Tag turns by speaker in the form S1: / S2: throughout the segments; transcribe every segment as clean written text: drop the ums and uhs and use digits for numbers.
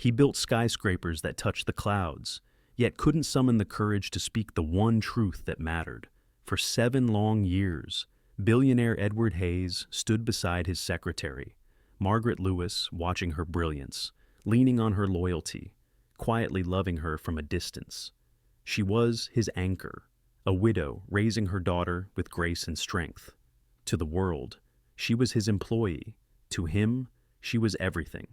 S1: He built skyscrapers that touched the clouds, yet couldn't summon the courage to speak the one truth that mattered. For 7 long years, billionaire Edward Hayes stood beside his secretary, Margaret Lewis, watching her brilliance, leaning on her loyalty, quietly loving her from a distance. She was his anchor, a widow raising her daughter with grace and strength. To the world, she was his employee. To him, she was everything.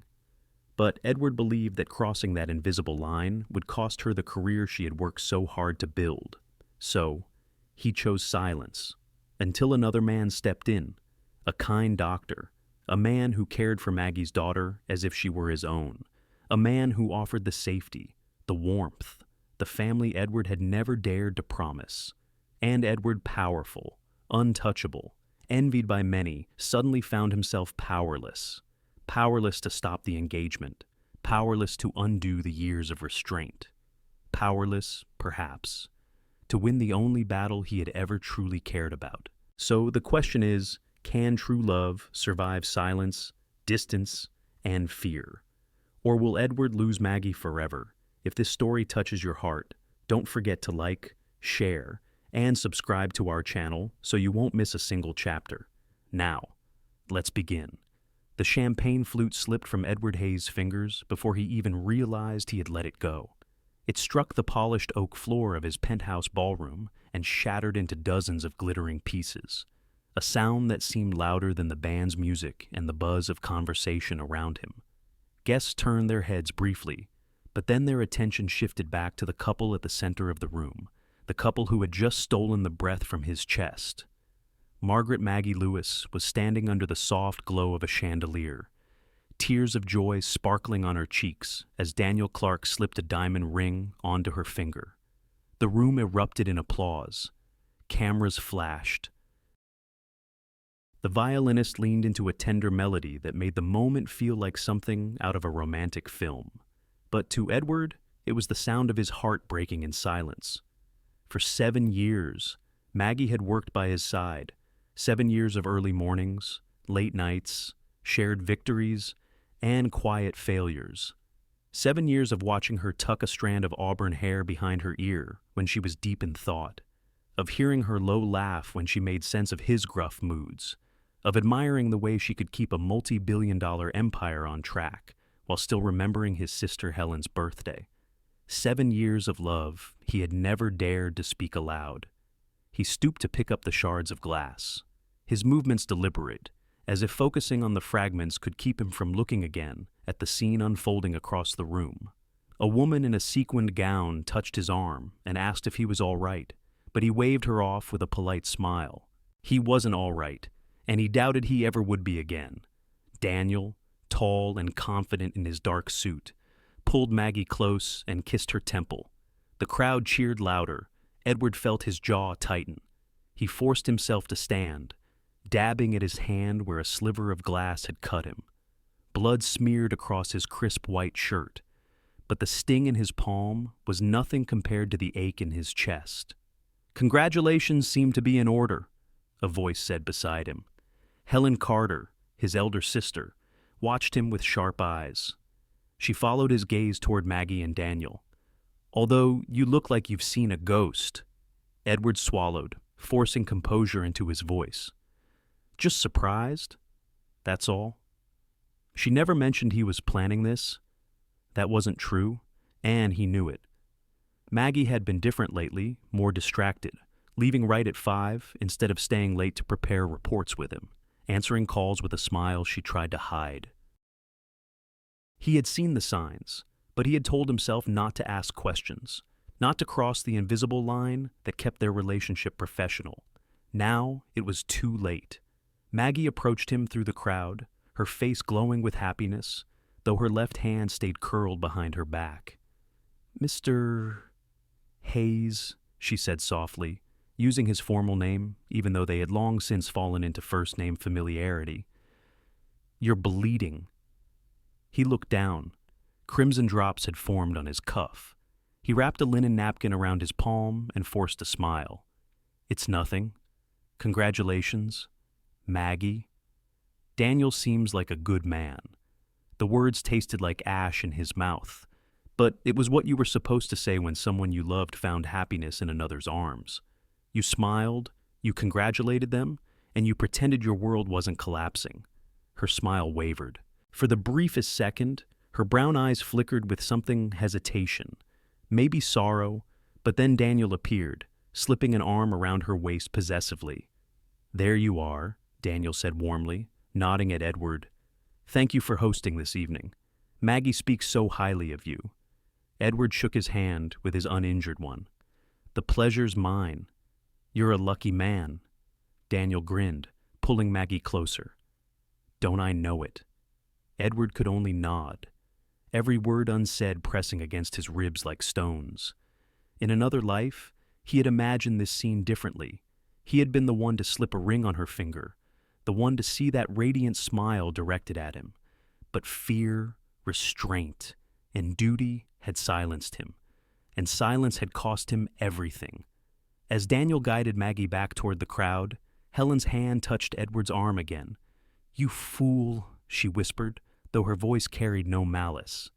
S1: But Edward believed that crossing that invisible line would cost her the career she had worked so hard to build. So, he chose silence, until another man stepped in, a kind doctor, a man who cared for Maggie's daughter as if she were his own, a man who offered the safety, the warmth, the family Edward had never dared to promise. And Edward, powerful, untouchable, envied by many, suddenly found himself powerless. Powerless to stop the engagement, powerless to undo the years of restraint, powerless, perhaps, to win the only battle he had ever truly cared about. So the question is, can true love survive silence, distance, and fear? Or will Edward lose Maggie forever? If this story touches your heart, don't forget to like, share, and subscribe to our channel so you won't miss a single chapter. Now, let's begin. The champagne flute slipped from Edward Hayes' fingers before he even realized he had let it go. It struck the polished oak floor of his penthouse ballroom and shattered into dozens of glittering pieces, a sound that seemed louder than the band's music and the buzz of conversation around him. Guests turned their heads briefly, but then their attention shifted back to the couple at the center of the room, the couple who had just stolen the breath from his chest. Margaret Maggie Lewis was standing under the soft glow of a chandelier, tears of joy sparkling on her cheeks as Daniel Clark slipped a diamond ring onto her finger. The room erupted in applause. Cameras flashed. The violinist leaned into a tender melody that made the moment feel like something out of a romantic film. But to Edward, it was the sound of his heart breaking in silence. For 7 years, Maggie had worked by his side. 7 years of early mornings, late nights, shared victories, and quiet failures. 7 years of watching her tuck a strand of auburn hair behind her ear when she was deep in thought, of hearing her low laugh when she made sense of his gruff moods, of admiring the way she could keep a multi-billion-dollar empire on track while still remembering his sister Helen's birthday. 7 years of love he had never dared to speak aloud. He stooped to pick up the shards of glass, his movements deliberate, as if focusing on the fragments could keep him from looking again at the scene unfolding across the room. A woman in a sequined gown touched his arm and asked if he was all right, but he waved her off with a polite smile. He wasn't all right, and he doubted he ever would be again. Daniel, tall and confident in his dark suit, pulled Maggie close and kissed her temple. The crowd cheered louder. Edward felt his jaw tighten. He forced himself to stand, dabbing at his hand where a sliver of glass had cut him. Blood smeared across his crisp white shirt, but the sting in his palm was nothing compared to the ache in his chest. "Congratulations seem to be in order," a voice said beside him. Helen Carter, his elder sister, watched him with sharp eyes. She followed his gaze toward Maggie and Daniel. "Although you look like you've seen a ghost," Edward swallowed, forcing composure into his voice. "Just surprised? That's all." She never mentioned he was planning this. That wasn't true, and he knew it. Maggie had been different lately, more distracted, leaving right at 5 instead of staying late to prepare reports with him, answering calls with a smile she tried to hide. He had seen the signs, but he had told himself not to ask questions, not to cross the invisible line that kept their relationship professional. Now it was too late. Maggie approached him through the crowd, her face glowing with happiness, though her left hand stayed curled behind her back. "Mr. Hayes," she said softly, using his formal name, even though they had long since fallen into first-name familiarity. "You're bleeding." He looked down. Crimson drops had formed on his cuff. He wrapped a linen napkin around his palm and forced a smile. "It's nothing. Congratulations, Maggie." Daniel seems like a good man. The words tasted like ash in his mouth. But it was what you were supposed to say when someone you loved found happiness in another's arms. You smiled, you congratulated them, and you pretended your world wasn't collapsing. Her smile wavered. For the briefest second, her brown eyes flickered with something hesitation, maybe sorrow, but then Daniel appeared, slipping an arm around her waist possessively. "There you are," Daniel said warmly, nodding at Edward. "Thank you for hosting this evening. Maggie speaks so highly of you." Edward shook his hand with his uninjured one. "The pleasure's mine. You're a lucky man." Daniel grinned, pulling Maggie closer. "Don't I know it?" Edward could only nod, every word unsaid pressing against his ribs like stones. In another life, he had imagined this scene differently. He had been the one to slip a ring on her finger, the one to see that radiant smile directed at him. But fear, restraint, and duty had silenced him, and silence had cost him everything. As Daniel guided Maggie back toward the crowd, Helen's hand touched Edward's arm again. "You fool," she whispered, though her voice carried no malice.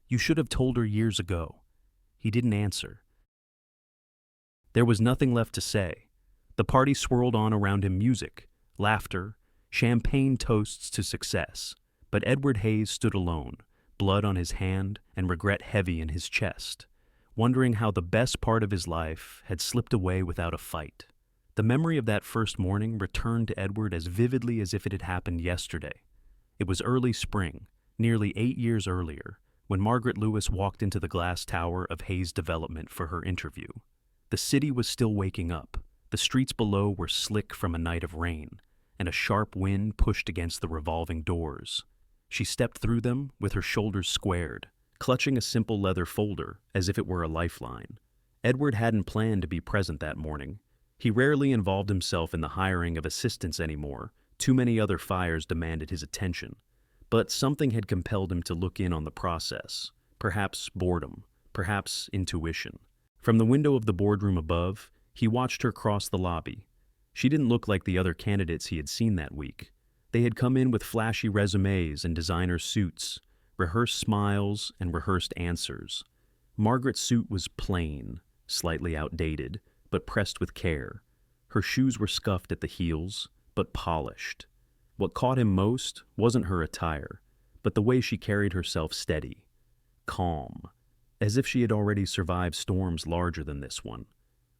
S1: "You should have told her years ago." He didn't answer. There was nothing left to say. The party swirled on around him, music, laughter, champagne toasts to success. But Edward Hayes stood alone, blood on his hand and regret heavy in his chest, wondering how the best part of his life had slipped away without a fight. The memory of that first morning returned to Edward as vividly as if it had happened yesterday. It was early spring, nearly 8 years earlier, when Margaret Lewis walked into the glass tower of Hayes Development for her interview. The city was still waking up. The streets below were slick from a night of rain, and a sharp wind pushed against the revolving doors. She stepped through them with her shoulders squared, clutching a simple leather folder as if it were a lifeline. Edward hadn't planned to be present that morning. He rarely involved himself in the hiring of assistants anymore. Too many other fires demanded his attention. But something had compelled him to look in on the process. Perhaps boredom, perhaps intuition. From the window of the boardroom above, he watched her cross the lobby. She didn't look like the other candidates he had seen that week. They had come in with flashy resumes and designer suits, rehearsed smiles and rehearsed answers. Margaret's suit was plain, slightly outdated, but pressed with care. Her shoes were scuffed at the heels, but polished. What caught him most wasn't her attire, but the way she carried herself, steady, calm, as if she had already survived storms larger than this one.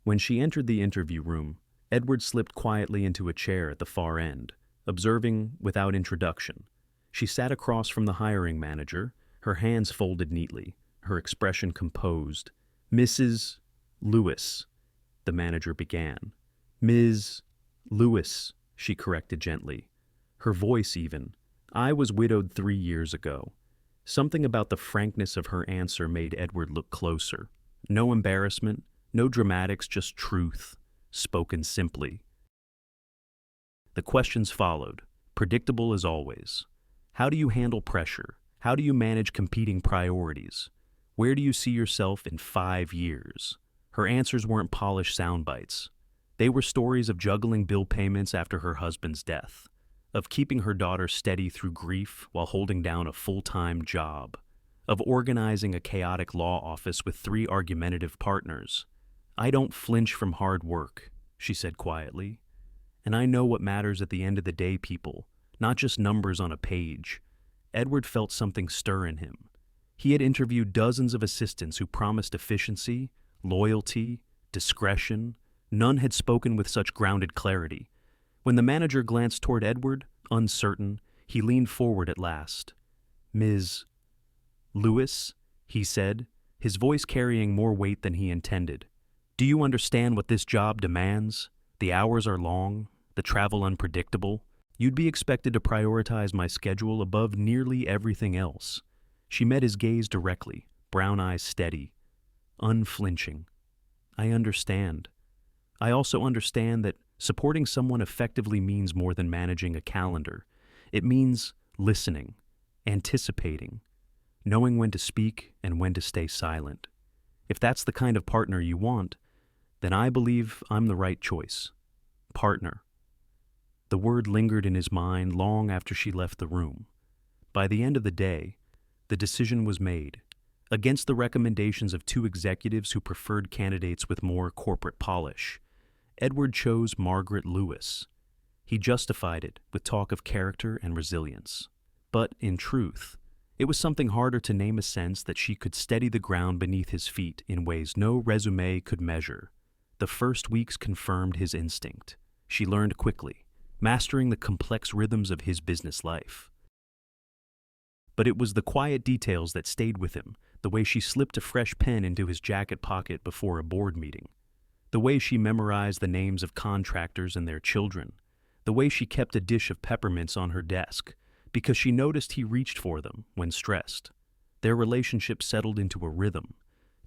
S1: When she entered the interview room, Edward slipped quietly into a chair at the far end, observing without introduction. She sat across from the hiring manager, her hands folded neatly, her expression composed. "Mrs. Lewis," the manager began. "Ms. Lewis," she corrected gently. Her voice even. "I was widowed 3 years ago." Something about the frankness of her answer made Edward look closer. No embarrassment, no dramatics, just truth, spoken simply. The questions followed, predictable as always. How do you handle pressure? How do you manage competing priorities? Where do you see yourself in 5 years? Her answers weren't polished sound bites. They were stories of juggling bill payments after her husband's death, of keeping her daughter steady through grief while holding down a full-time job, of organizing a chaotic law office with 3 argumentative partners. "I don't flinch from hard work," she said quietly. "And I know what matters at the end of the day, people, not just numbers on a page." Edward felt something stir in him. He had interviewed dozens of assistants who promised efficiency, loyalty, discretion. None had spoken with such grounded clarity. When the manager glanced toward Edward, uncertain, he leaned forward at last. "Ms. Lewis," he said, his voice carrying more weight than he intended. "Do you understand what this job demands? The hours are long, the travel unpredictable. You'd be expected to prioritize my schedule above nearly everything else." She met his gaze directly, brown eyes steady, unflinching. "I understand. I also understand that supporting someone effectively means more than managing a calendar. It means listening, anticipating, knowing when to speak and when to stay silent. If that's the kind of partner you want, then I believe I'm the right choice. Partner." The word lingered in his mind long after she left the room. By the end of the day, the decision was made. Against the recommendations of two executives who preferred candidates with more corporate polish, Edward chose Margaret Lewis. He justified it with talk of character and resilience. But, in truth, it was something harder to name a sense that she could steady the ground beneath his feet in ways no resume could measure. The first weeks confirmed his instinct. She learned quickly, mastering the complex rhythms of his business life. But it was the quiet details that stayed with him, the way she slipped a fresh pen into his jacket pocket before a board meeting, the way she memorized the names of contractors and their children, the way she kept a dish of peppermints on her desk, because she noticed he reached for them when stressed. Their relationship settled into a rhythm.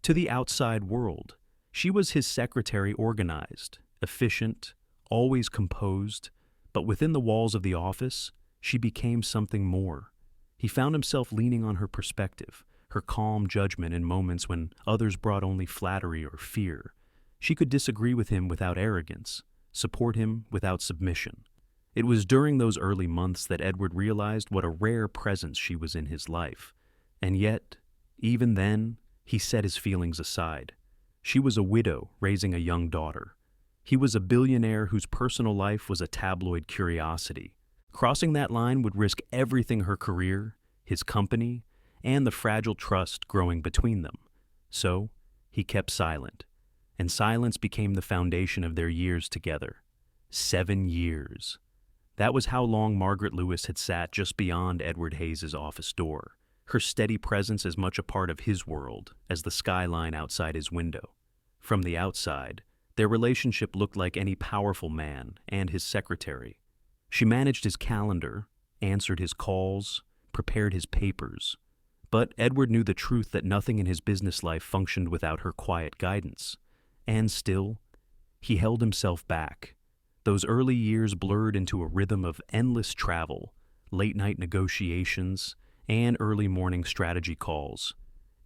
S1: To the outside world, she was his secretary, organized, efficient, always composed, but within the walls of the office, she became something more. He found himself leaning on her perspective, her calm judgment in moments when others brought only flattery or fear. She could disagree with him without arrogance, support him without submission. It was during those early months that Edward realized what a rare presence she was in his life. And yet, even then, he set his feelings aside. She was a widow raising a young daughter. He was a billionaire whose personal life was a tabloid curiosity. Crossing that line would risk everything: her career, his company, and the fragile trust growing between them. So, he kept silent, and silence became the foundation of their years together. 7 years. That was how long Margaret Lewis had sat just beyond Edward Hayes's office door, her steady presence as much a part of his world as the skyline outside his window. From the outside, their relationship looked like any powerful man and his secretary. She managed his calendar, answered his calls, prepared his papers. But Edward knew the truth that nothing in his business life functioned without her quiet guidance. And still, he held himself back. Those early years blurred into a rhythm of endless travel, late-night negotiations, and early morning strategy calls.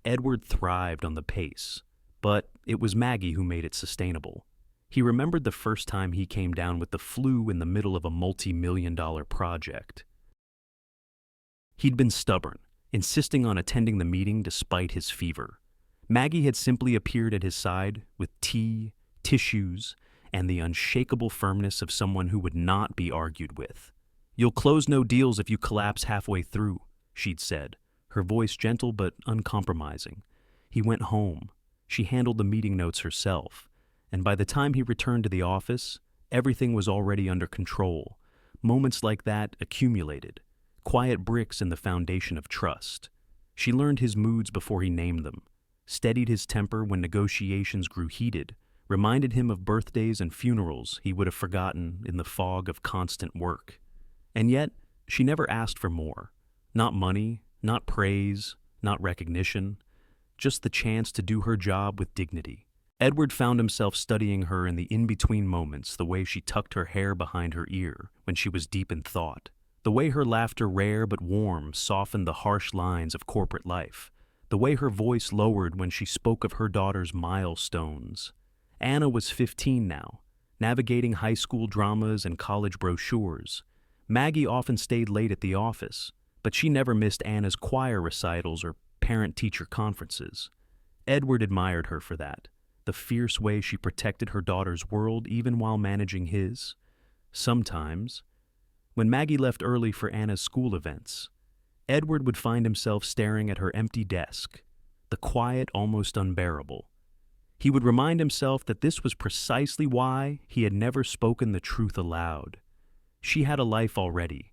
S1: Edward thrived on the pace, but it was Maggie who made it sustainable. He remembered the first time he came down with the flu in the middle of a multi-million-dollar project. He'd been stubborn, insisting on attending the meeting despite his fever. Maggie had simply appeared at his side with tea, tissues, and the unshakable firmness of someone who would not be argued with. "You'll close no deals if you collapse halfway through," she'd said, her voice gentle but uncompromising. He went home. She handled the meeting notes herself, and by the time he returned to the office, everything was already under control. Moments like that accumulated, quiet bricks in the foundation of trust. She learned his moods before he named them, steadied his temper when negotiations grew heated, reminded him of birthdays and funerals he would have forgotten in the fog of constant work. And yet, she never asked for more. Not money, not praise, not recognition, just the chance to do her job with dignity. Edward found himself studying her in the in-between moments, the way she tucked her hair behind her ear when she was deep in thought, the way her laughter, rare but warm, softened the harsh lines of corporate life, the way her voice lowered when she spoke of her daughter's milestones. Anna was 15 now, navigating high school dramas and college brochures. Maggie often stayed late at the office, but she never missed Anna's choir recitals or parent-teacher conferences. Edward admired her for that, the fierce way she protected her daughter's world even while managing his. Sometimes, when Maggie left early for Anna's school events, Edward would find himself staring at her empty desk, the quiet almost unbearable. He would remind himself that this was precisely why he had never spoken the truth aloud. She had a life already,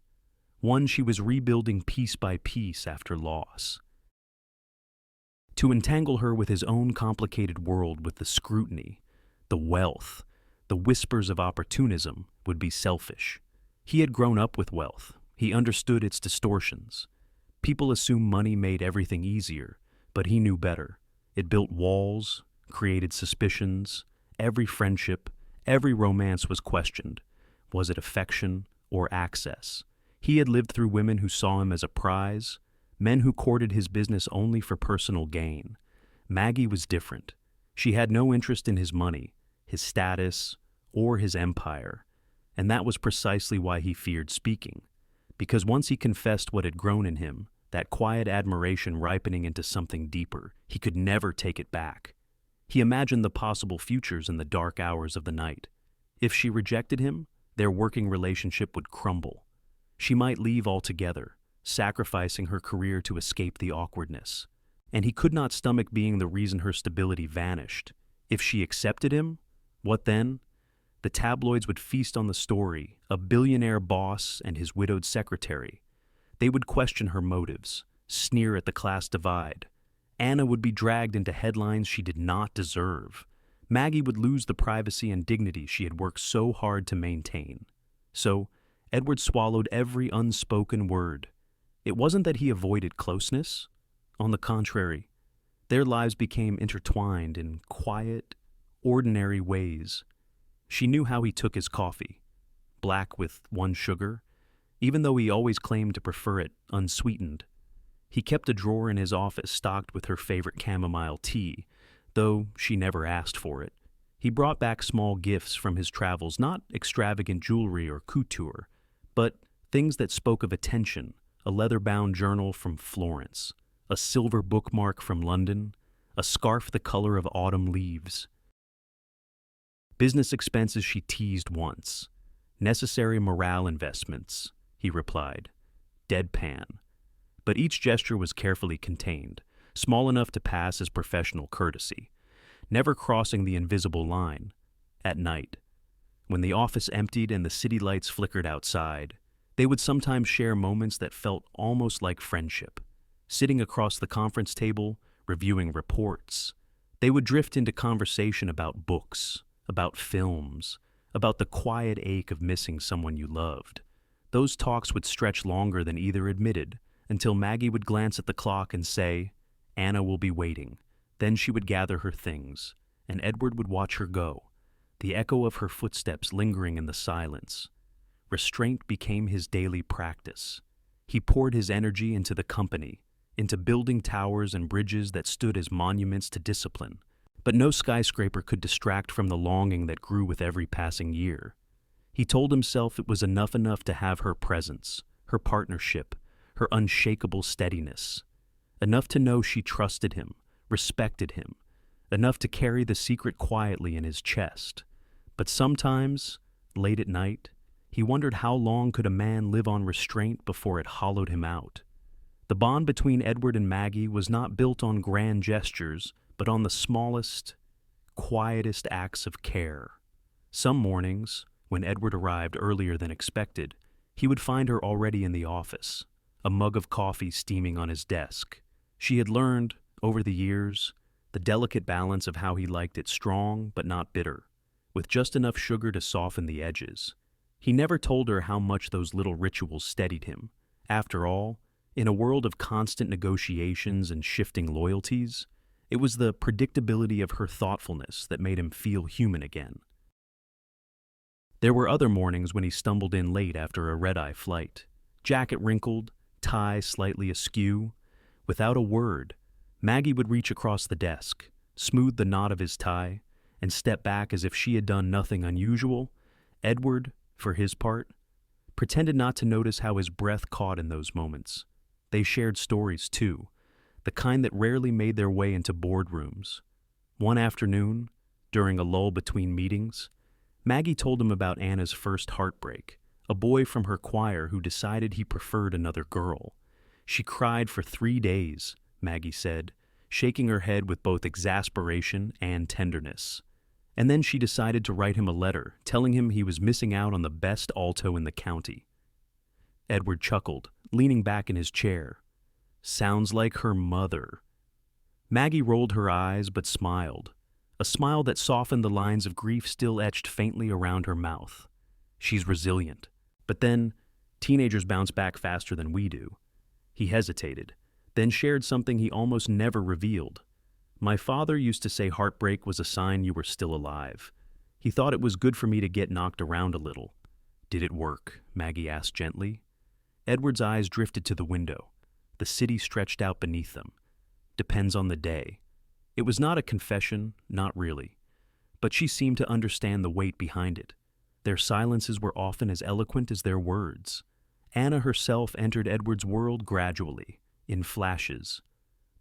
S1: one she was rebuilding piece by piece after loss. To entangle her with his own complicated world with the scrutiny, the wealth, the whispers of opportunism would be selfish. He had grown up with wealth. He understood its distortions. People assume money made everything easier, but he knew better. It built walls, created suspicions. Every friendship, every romance was questioned. Was it affection or access? He had lived through women who saw him as a prize, men who courted his business only for personal gain. Maggie was different. She had no interest in his money, his status, or his empire, and that was precisely why he feared speaking. Because once he confessed what had grown in him, that quiet admiration ripening into something deeper, he could never take it back. He imagined the possible futures in the dark hours of the night. If she rejected him, their working relationship would crumble. She might leave altogether, sacrificing her career to escape the awkwardness. And he could not stomach being the reason her stability vanished. If she accepted him, what then? The tabloids would feast on the story, a billionaire boss and his widowed secretary. They would question her motives, sneer at the class divide. Anna would be dragged into headlines she did not deserve. Maggie would lose the privacy and dignity she had worked so hard to maintain. So, Edward swallowed every unspoken word. It wasn't that he avoided closeness. On the contrary, their lives became intertwined in quiet, ordinary ways. She knew how he took his coffee, black with 1 sugar, even though he always claimed to prefer it unsweetened. He kept a drawer in his office stocked with her favorite chamomile tea, though she never asked for it. He brought back small gifts from his travels, not extravagant jewelry or couture, but things that spoke of attention, a leather-bound journal from Florence, a silver bookmark from London, a scarf the color of autumn leaves. Business expenses she teased once. Necessary morale investments, he replied, deadpan. But each gesture was carefully contained, small enough to pass as professional courtesy, never crossing the invisible line. At night, when the office emptied and the city lights flickered outside, they would sometimes share moments that felt almost like friendship. Sitting across the conference table, reviewing reports, they would drift into conversation about books, about films, about the quiet ache of missing someone you loved. Those talks would stretch longer than either admitted, until Maggie would glance at the clock and say, "Anna will be waiting." Then she would gather her things, and Edward would watch her go, the echo of her footsteps lingering in the silence. Restraint became his daily practice. He poured his energy into the company, into building towers and bridges that stood as monuments to discipline. But no skyscraper could distract from the longing that grew with every passing year. He told himself it was enough to have her presence, her partnership, her unshakable steadiness. Enough to know she trusted him, respected him, enough to carry the secret quietly in his chest. But sometimes, late at night, he wondered how long could a man live on restraint before it hollowed him out. The bond between Edward and Maggie was not built on grand gestures, but on the smallest, quietest acts of care. Some mornings, when Edward arrived earlier than expected, he would find her already in the office, a mug of coffee steaming on his desk. She had learned, over the years, the delicate balance of how he liked it strong but not bitter, with just enough sugar to soften the edges. He never told her how much those little rituals steadied him. After all, in a world of constant negotiations and shifting loyalties, it was the predictability of her thoughtfulness that made him feel human again. There were other mornings when he stumbled in late after a red-eye flight, jacket wrinkled, tie slightly askew. Without a word, Maggie would reach across the desk, smooth the knot of his tie, and step back as if she had done nothing unusual. Edward, for his part, pretended not to notice how his breath caught in those moments. They shared stories, too, the kind that rarely made their way into boardrooms. One afternoon, during a lull between meetings, Maggie told him about Anna's first heartbreak, a boy from her choir who decided he preferred another girl. She cried for 3 days, Maggie said, shaking her head with both exasperation and tenderness. And then she decided to write him a letter, telling him he was missing out on the best alto in the county. Edward chuckled, leaning back in his chair. Sounds like her mother. Maggie rolled her eyes but smiled, a smile that softened the lines of grief still etched faintly around her mouth. She's resilient. But then, teenagers bounce back faster than we do. He hesitated, then shared something he almost never revealed. My father used to say heartbreak was a sign you were still alive. He thought it was good for me to get knocked around a little. Did it work? Maggie asked gently. Edward's eyes drifted to the window. The city stretched out beneath them. Depends on the day. It was not a confession, not really. But she seemed to understand the weight behind it. Their silences were often as eloquent as their words. Anna herself entered Edward's world gradually, in flashes.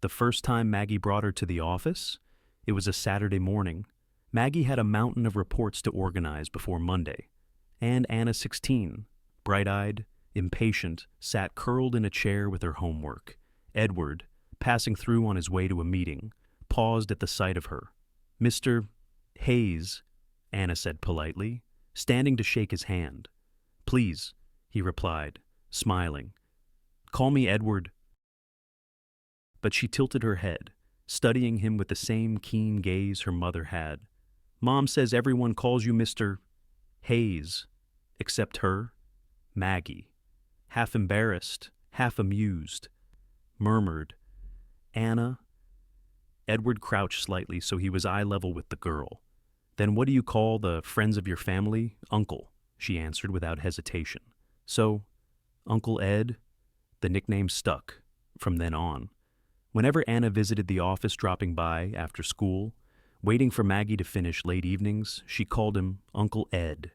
S1: The first time Maggie brought her to the office, it was a Saturday morning. Maggie had a mountain of reports to organize before Monday, and Anna, 16, bright-eyed, impatient, sat curled in a chair with her homework. Edward, passing through on his way to a meeting, paused at the sight of her. "Mr. Hayes," Anna said politely, standing to shake his hand. "Please," he replied, smiling. "Call me Edward." But she tilted her head, studying him with the same keen gaze her mother had. "Mom says everyone calls you Mr. Hayes, except her." Maggie, half embarrassed, half amused, murmured, "Anna." Edward crouched slightly so he was eye level with the girl. "Then what do you call the friends of your family? Uncle," she answered without hesitation. "So, Uncle Ed." The nickname stuck from then on. Whenever Anna visited the office dropping by after school, waiting for Maggie to finish late evenings, she called him Uncle Ed.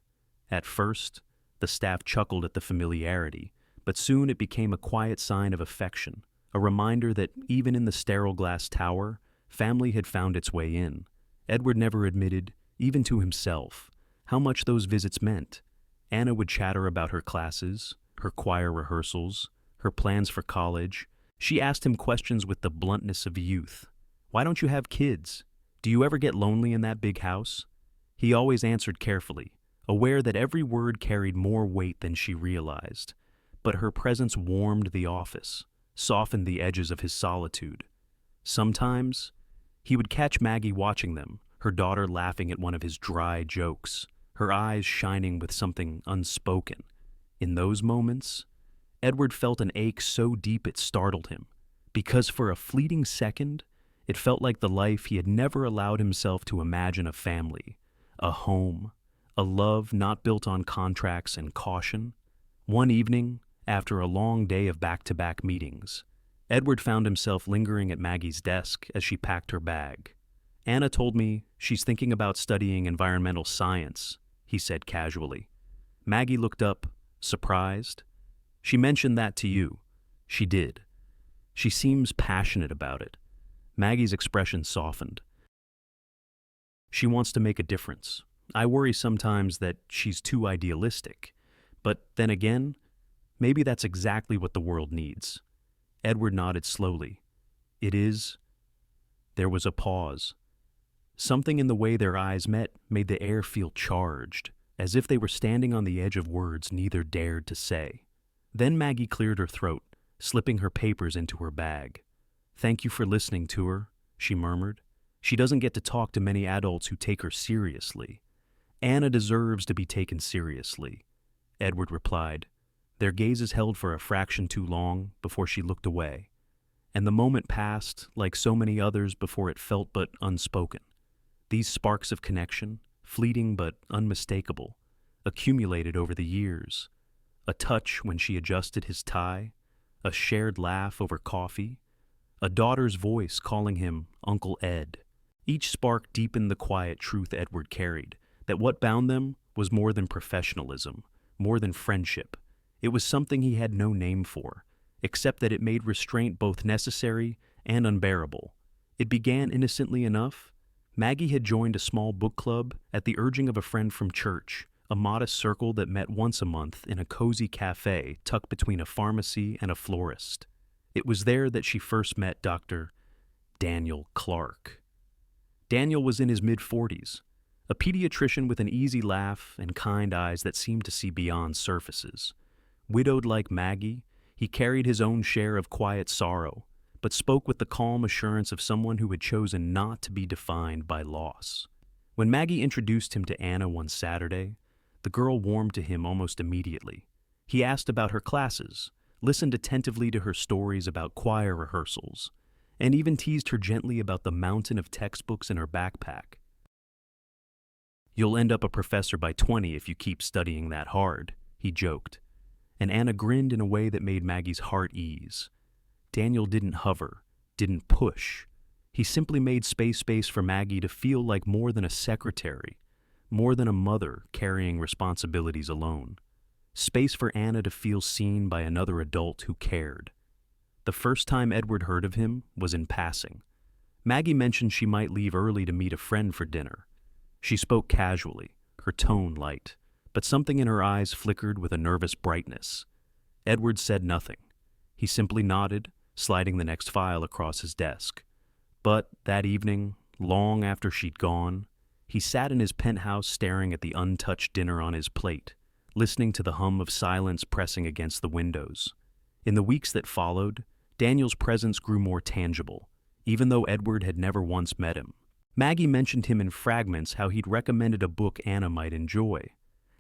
S1: At first, the staff chuckled at the familiarity, but soon it became a quiet sign of affection, a reminder that even in the sterile glass tower, family had found its way in. Edward never admitted, even to himself, how much those visits meant. Anna would chatter about her classes, her choir rehearsals, her plans for college. She asked him questions with the bluntness of youth. "Why don't you have kids? Do you ever get lonely in that big house?" He always answered carefully, aware that every word carried more weight than she realized. But her presence warmed the office, softened the edges of his solitude. Sometimes, he would catch Maggie watching them, her daughter laughing at one of his dry jokes, her eyes shining with something unspoken. In those moments, Edward felt an ache so deep it startled him, because for a fleeting second, it felt like the life he had never allowed himself to imagine: a family, a home, a love not built on contracts and caution. One evening, after a long day of back-to-back meetings, Edward found himself lingering at Maggie's desk as she packed her bag. "Anna told me she's thinking about studying environmental science," he said casually. Maggie looked up, surprised. "She mentioned that to you." "She did. She seems passionate about it." Maggie's expression softened. "She wants to make a difference. I worry sometimes that she's too idealistic. But then again, maybe that's exactly what the world needs." Edward nodded slowly. "It is." There was a pause. Something in the way their eyes met made the air feel charged, as if they were standing on the edge of words neither dared to say. Then Maggie cleared her throat, slipping her papers into her bag. "Thank you for listening to her," she murmured. "She doesn't get to talk to many adults who take her seriously." "Anna deserves to be taken seriously," Edward replied. Their gazes held for a fraction too long before she looked away, and the moment passed like so many others before it felt but unspoken. These sparks of connection, fleeting but unmistakable, accumulated over the years. A touch when she adjusted his tie, a shared laugh over coffee, a daughter's voice calling him Uncle Ed. Each spark deepened the quiet truth Edward carried, that what bound them was more than professionalism, more than friendship. It was something he had no name for, except that it made restraint both necessary and unbearable. It began innocently enough. Maggie had joined a small book club at the urging of a friend from church, a modest circle that met once a month in a cozy cafe tucked between a pharmacy and a florist. It was there that she first met Dr. Daniel Clark. Daniel was in his mid-40s, a pediatrician with an easy laugh and kind eyes that seemed to see beyond surfaces. Widowed like Maggie, he carried his own share of quiet sorrow, but spoke with the calm assurance of someone who had chosen not to be defined by loss. When Maggie introduced him to Anna one Saturday, the girl warmed to him almost immediately. He asked about her classes, listened attentively to her stories about choir rehearsals, and even teased her gently about the mountain of textbooks in her backpack. "You'll end up a professor by 20 if you keep studying that hard," he joked, and Anna grinned in a way that made Maggie's heart ease. Daniel didn't hover, didn't push. He simply made space for Maggie to feel like more than a secretary, more than a mother carrying responsibilities alone. space for Anna to feel seen by another adult who cared. The first time Edward heard of him was in passing. Maggie mentioned she might leave early to meet a friend for dinner. She spoke casually, her tone light, but something in her eyes flickered with a nervous brightness. Edward said nothing. He simply nodded, sliding the next file across his desk. But that evening, long after she'd gone, he sat in his penthouse staring at the untouched dinner on his plate, listening to the hum of silence pressing against the windows. In the weeks that followed, Daniel's presence grew more tangible, even though Edward had never once met him. Maggie mentioned him in fragments, how he'd recommended a book Anna might enjoy,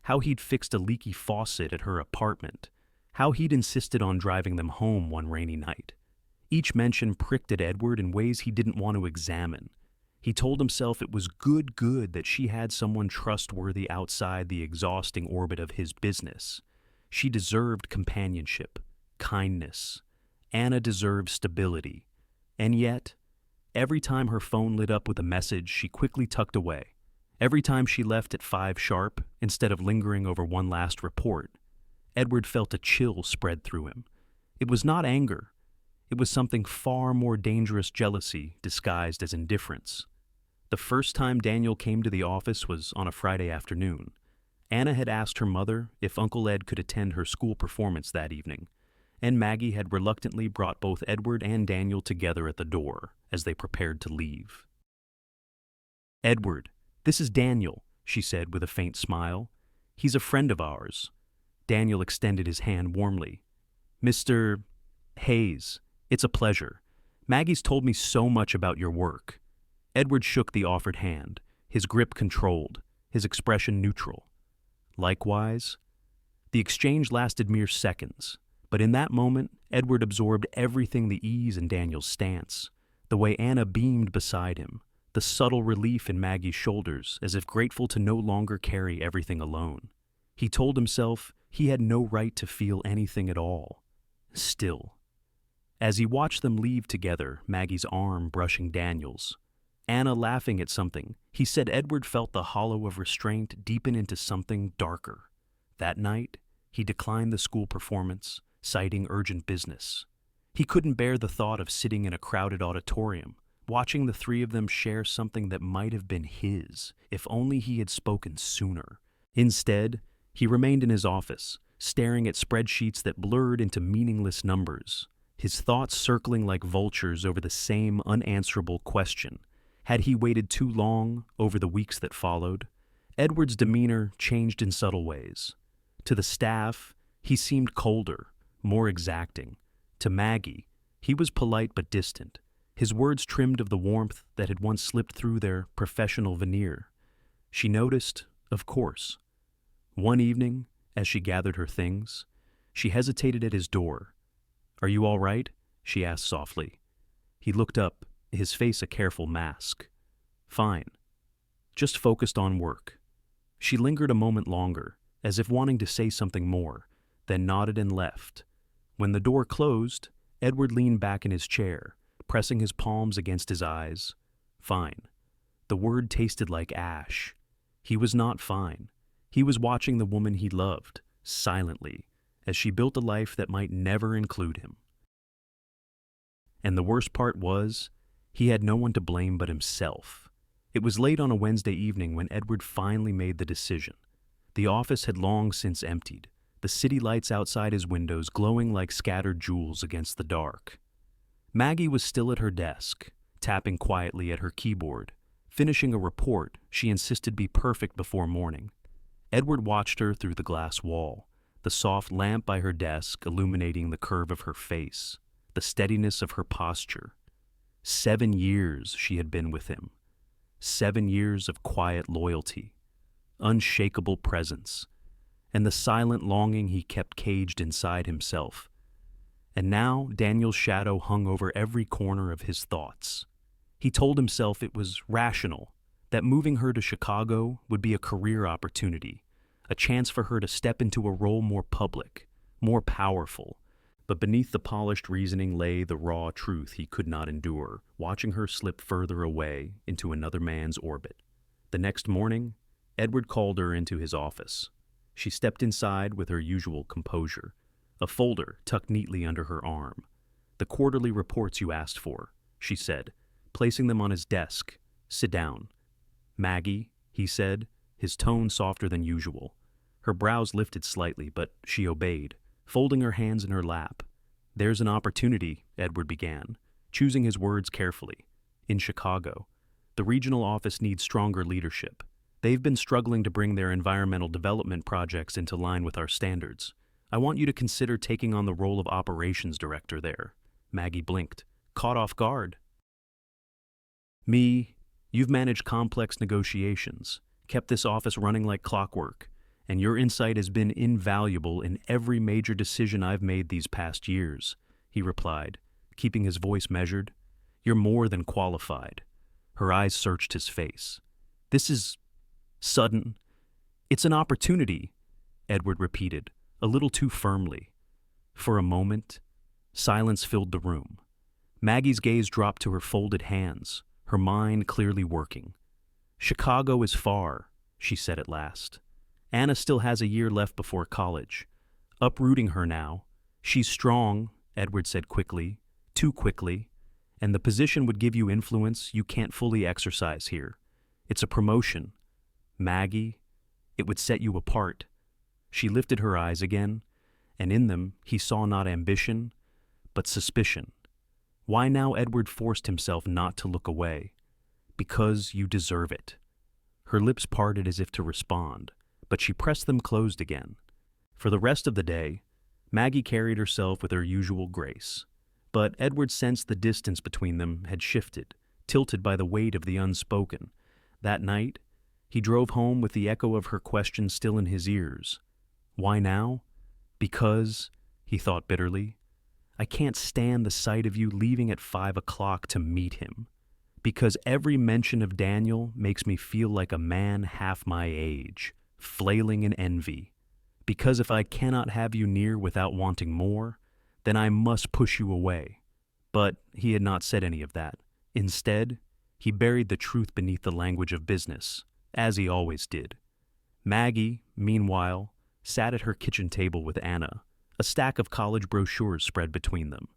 S1: how he'd fixed a leaky faucet at her apartment, how he'd insisted on driving them home one rainy night. Each mention pricked at Edward in ways he didn't want to examine. He told himself it was good that she had someone trustworthy outside the exhausting orbit of his business. She deserved companionship, kindness. Anna deserved stability. And yet, every time her phone lit up with a message, she quickly tucked away. Every time she left at 5 sharp, instead of lingering over one last report, Edward felt a chill spread through him. It was not anger. It was something far more dangerous, jealousy disguised as indifference. The first time Daniel came to the office was on a Friday afternoon. Anna had asked her mother if Uncle Ed could attend her school performance that evening, and Maggie had reluctantly brought both Edward and Daniel together at the door as they prepared to leave. "Edward, this is Daniel," she said with a faint smile. "He's a friend of ours." Daniel extended his hand warmly. "Mr. Hayes, it's a pleasure. Maggie's told me so much about your work." Edward shook the offered hand, his grip controlled, his expression neutral. "Likewise." The exchange lasted mere seconds, but in that moment, Edward absorbed everything: the ease in Daniel's stance, the way Anna beamed beside him, the subtle relief in Maggie's shoulders, as if grateful to no longer carry everything alone. He told himself he had no right to feel anything at all. Still. As he watched them leave together, Maggie's arm brushing Daniel's, Anna laughing at something, he said Edward felt the hollow of restraint deepen into something darker. That night, he declined the school performance, citing urgent business. He couldn't bear the thought of sitting in a crowded auditorium, watching the three of them share something that might have been his, if only he had spoken sooner. Instead, he remained in his office, staring at spreadsheets that blurred into meaningless numbers, his thoughts circling like vultures over the same unanswerable question. Had he waited too long over the weeks that followed? Edward's demeanor changed in subtle ways. To the staff, he seemed colder, more exacting. To Maggie, he was polite but distant, his words trimmed of the warmth that had once slipped through their professional veneer. She noticed, of course. One evening, as she gathered her things, she hesitated at his door. "Are you all right?" she asked softly. He looked up, his face a careful mask. "Fine. Just focused on work." She lingered a moment longer, as if wanting to say something more, then nodded and left. When the door closed, Edward leaned back in his chair, pressing his palms against his eyes. Fine. The word tasted like ash. He was not fine. He was watching the woman he loved, silently, as she built a life that might never include him. And the worst part was, he had no one to blame but himself. It was late on a Wednesday evening when Edward finally made the decision. The office had long since emptied, the city lights outside his windows glowing like scattered jewels against the dark. Maggie was still at her desk, tapping quietly at her keyboard, finishing a report she insisted be perfect before morning. Edward watched her through the glass wall, the soft lamp by her desk illuminating the curve of her face, the steadiness of her posture. 7 years she had been with him. 7 years of quiet loyalty, unshakable presence, and the silent longing he kept caged inside himself. And now Daniel's shadow hung over every corner of his thoughts. He told himself it was rational, that moving her to Chicago would be a career opportunity, a chance for her to step into a role more public, more powerful. But beneath the polished reasoning lay the raw truth he could not endure, watching her slip further away into another man's orbit. The next morning, Edward called her into his office. She stepped inside with her usual composure, a folder tucked neatly under her arm. "The quarterly reports you asked for," she said, placing them on his desk. "Sit down." "Maggie," he said, his tone softer than usual. Her brows lifted slightly, but she obeyed, folding her hands in her lap. "There's an opportunity," Edward began, choosing his words carefully. "In Chicago. The regional office needs stronger leadership. They've been struggling to bring their environmental development projects into line with our standards. I want you to consider taking on the role of operations director there." Maggie blinked, caught off guard. "Me, you've managed complex negotiations, kept this office running like clockwork, and your insight has been invaluable in every major decision I've made these past years," he replied, keeping his voice measured. "You're more than qualified." Her eyes searched his face. "This is sudden. It's an opportunity," Edward repeated, a little too firmly. For a moment, silence filled the room. Maggie's gaze dropped to her folded hands, her mind clearly working. "Chicago is far," she said at last. "Anna still has a year left before college. Uprooting her now. She's strong," Edward said quickly, too quickly, "and the position would give you influence you can't fully exercise here. It's a promotion. Maggie, it would set you apart." She lifted her eyes again, and in them he saw not ambition, but suspicion. Why now Edward forced himself not to look away. "Because you deserve it." Her lips parted as if to respond, but she pressed them closed again. For the rest of the day, Maggie carried herself with her usual grace, but Edward sensed the distance between them had shifted, tilted by the weight of the unspoken. That night, he drove home with the echo of her question still in his ears. Why now? Because, he thought bitterly, I can't stand the sight of you leaving at 5 o'clock to meet him. Because every mention of Daniel makes me feel like a man half my age, flailing in envy. Because if I cannot have you near without wanting more, then I must push you away. But he had not said any of that. Instead, he buried the truth beneath the language of business, as he always did. Maggie, meanwhile, sat at her kitchen table with Anna, a stack of college brochures spread between them.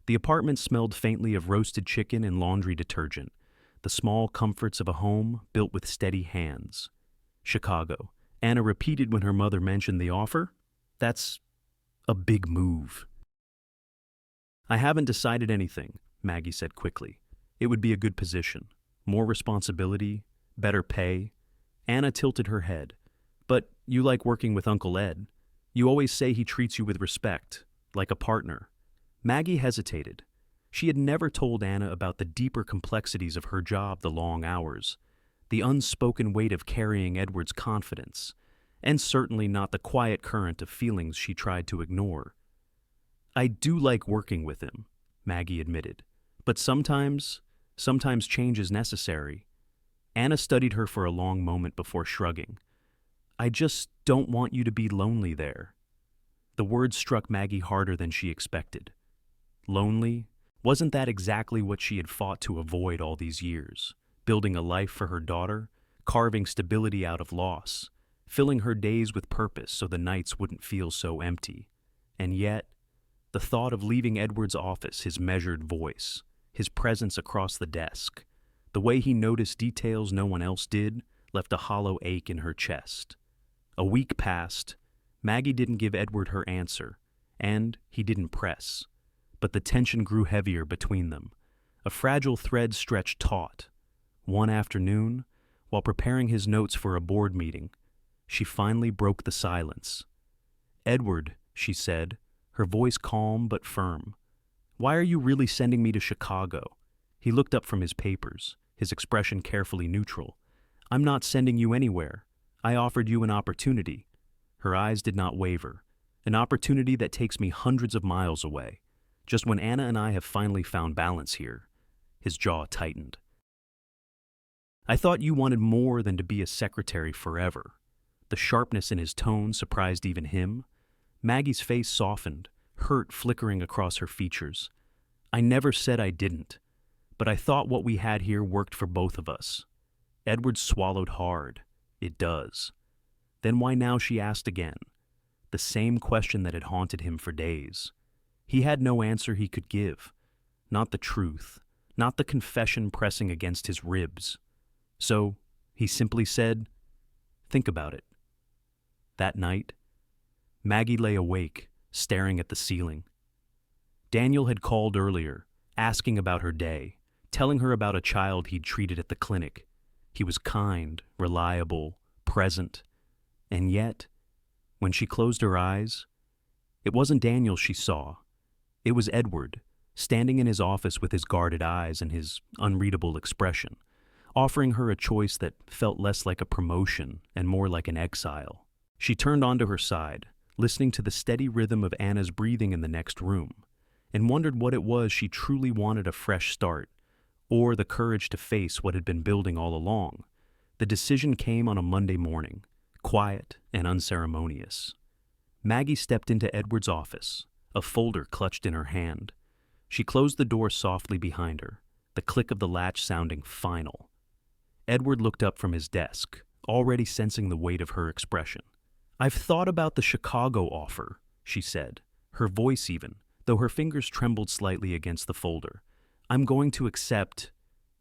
S1: The apartment smelled faintly of roasted chicken and laundry detergent, the small comforts of a home built with steady hands. Chicago, Anna repeated when her mother mentioned the offer. That's a big move. I haven't decided anything, Maggie said quickly. It would be a good position. More responsibility, better pay. Anna tilted her head. But you like working with Uncle Ed. You always say he treats you with respect, like a partner. Maggie hesitated. She had never told Anna about the deeper complexities of her job, the long hours, the unspoken weight of carrying Edward's confidence, and certainly not the quiet current of feelings she tried to ignore. I do like working with him, Maggie admitted, but sometimes change is necessary. Anna studied her for a long moment before shrugging. I just don't want you to be lonely there. The words struck Maggie harder than she expected. Lonely? Wasn't that exactly what she had fought to avoid all these years? Building a life for her daughter, carving stability out of loss, filling her days with purpose so the nights wouldn't feel so empty. And yet, the thought of leaving Edward's office, his measured voice, his presence across the desk, the way he noticed details no one else did, left a hollow ache in her chest. A week passed. Maggie didn't give Edward her answer, and he didn't press. But the tension grew heavier between them. A fragile thread stretched taut. One afternoon, while preparing his notes for a board meeting, she finally broke the silence. Edward, she said, her voice calm but firm. Why are you really sending me to Chicago? He looked up from his papers, his expression carefully neutral. I'm not sending you anywhere. I offered you an opportunity. Her eyes did not waver. An opportunity that takes me hundreds of miles away. Just when Anna and I have finally found balance here. His jaw tightened. I thought you wanted more than to be a secretary forever. The sharpness in his tone surprised even him. Maggie's face softened, hurt flickering across her features. I never said I didn't, but I thought what we had here worked for both of us. Edward swallowed hard. It does. Then why now, she asked again, the same question that had haunted him for days. He had no answer he could give, not the truth, not the confession pressing against his ribs. So he simply said, "Think about it." That night, Maggie lay awake, staring at the ceiling. Daniel had called earlier, asking about her day, telling her about a child he'd treated at the clinic. He was kind, reliable, present. And yet, when she closed her eyes, it wasn't Daniel she saw. It was Edward, standing in his office with his guarded eyes and his unreadable expression, offering her a choice that felt less like a promotion and more like an exile. She turned onto her side, listening to the steady rhythm of Anna's breathing in the next room, and wondered what it was she truly wanted: a fresh start, or the courage to face what had been building all along. The decision came on a Monday morning, quiet and unceremonious. Maggie stepped into Edward's office, a folder clutched in her hand. She closed the door softly behind her, the click of the latch sounding final. Edward looked up from his desk, already sensing the weight of her expression. "I've thought about the Chicago offer," she said, her voice even, though her fingers trembled slightly against the folder. "I'm going to accept."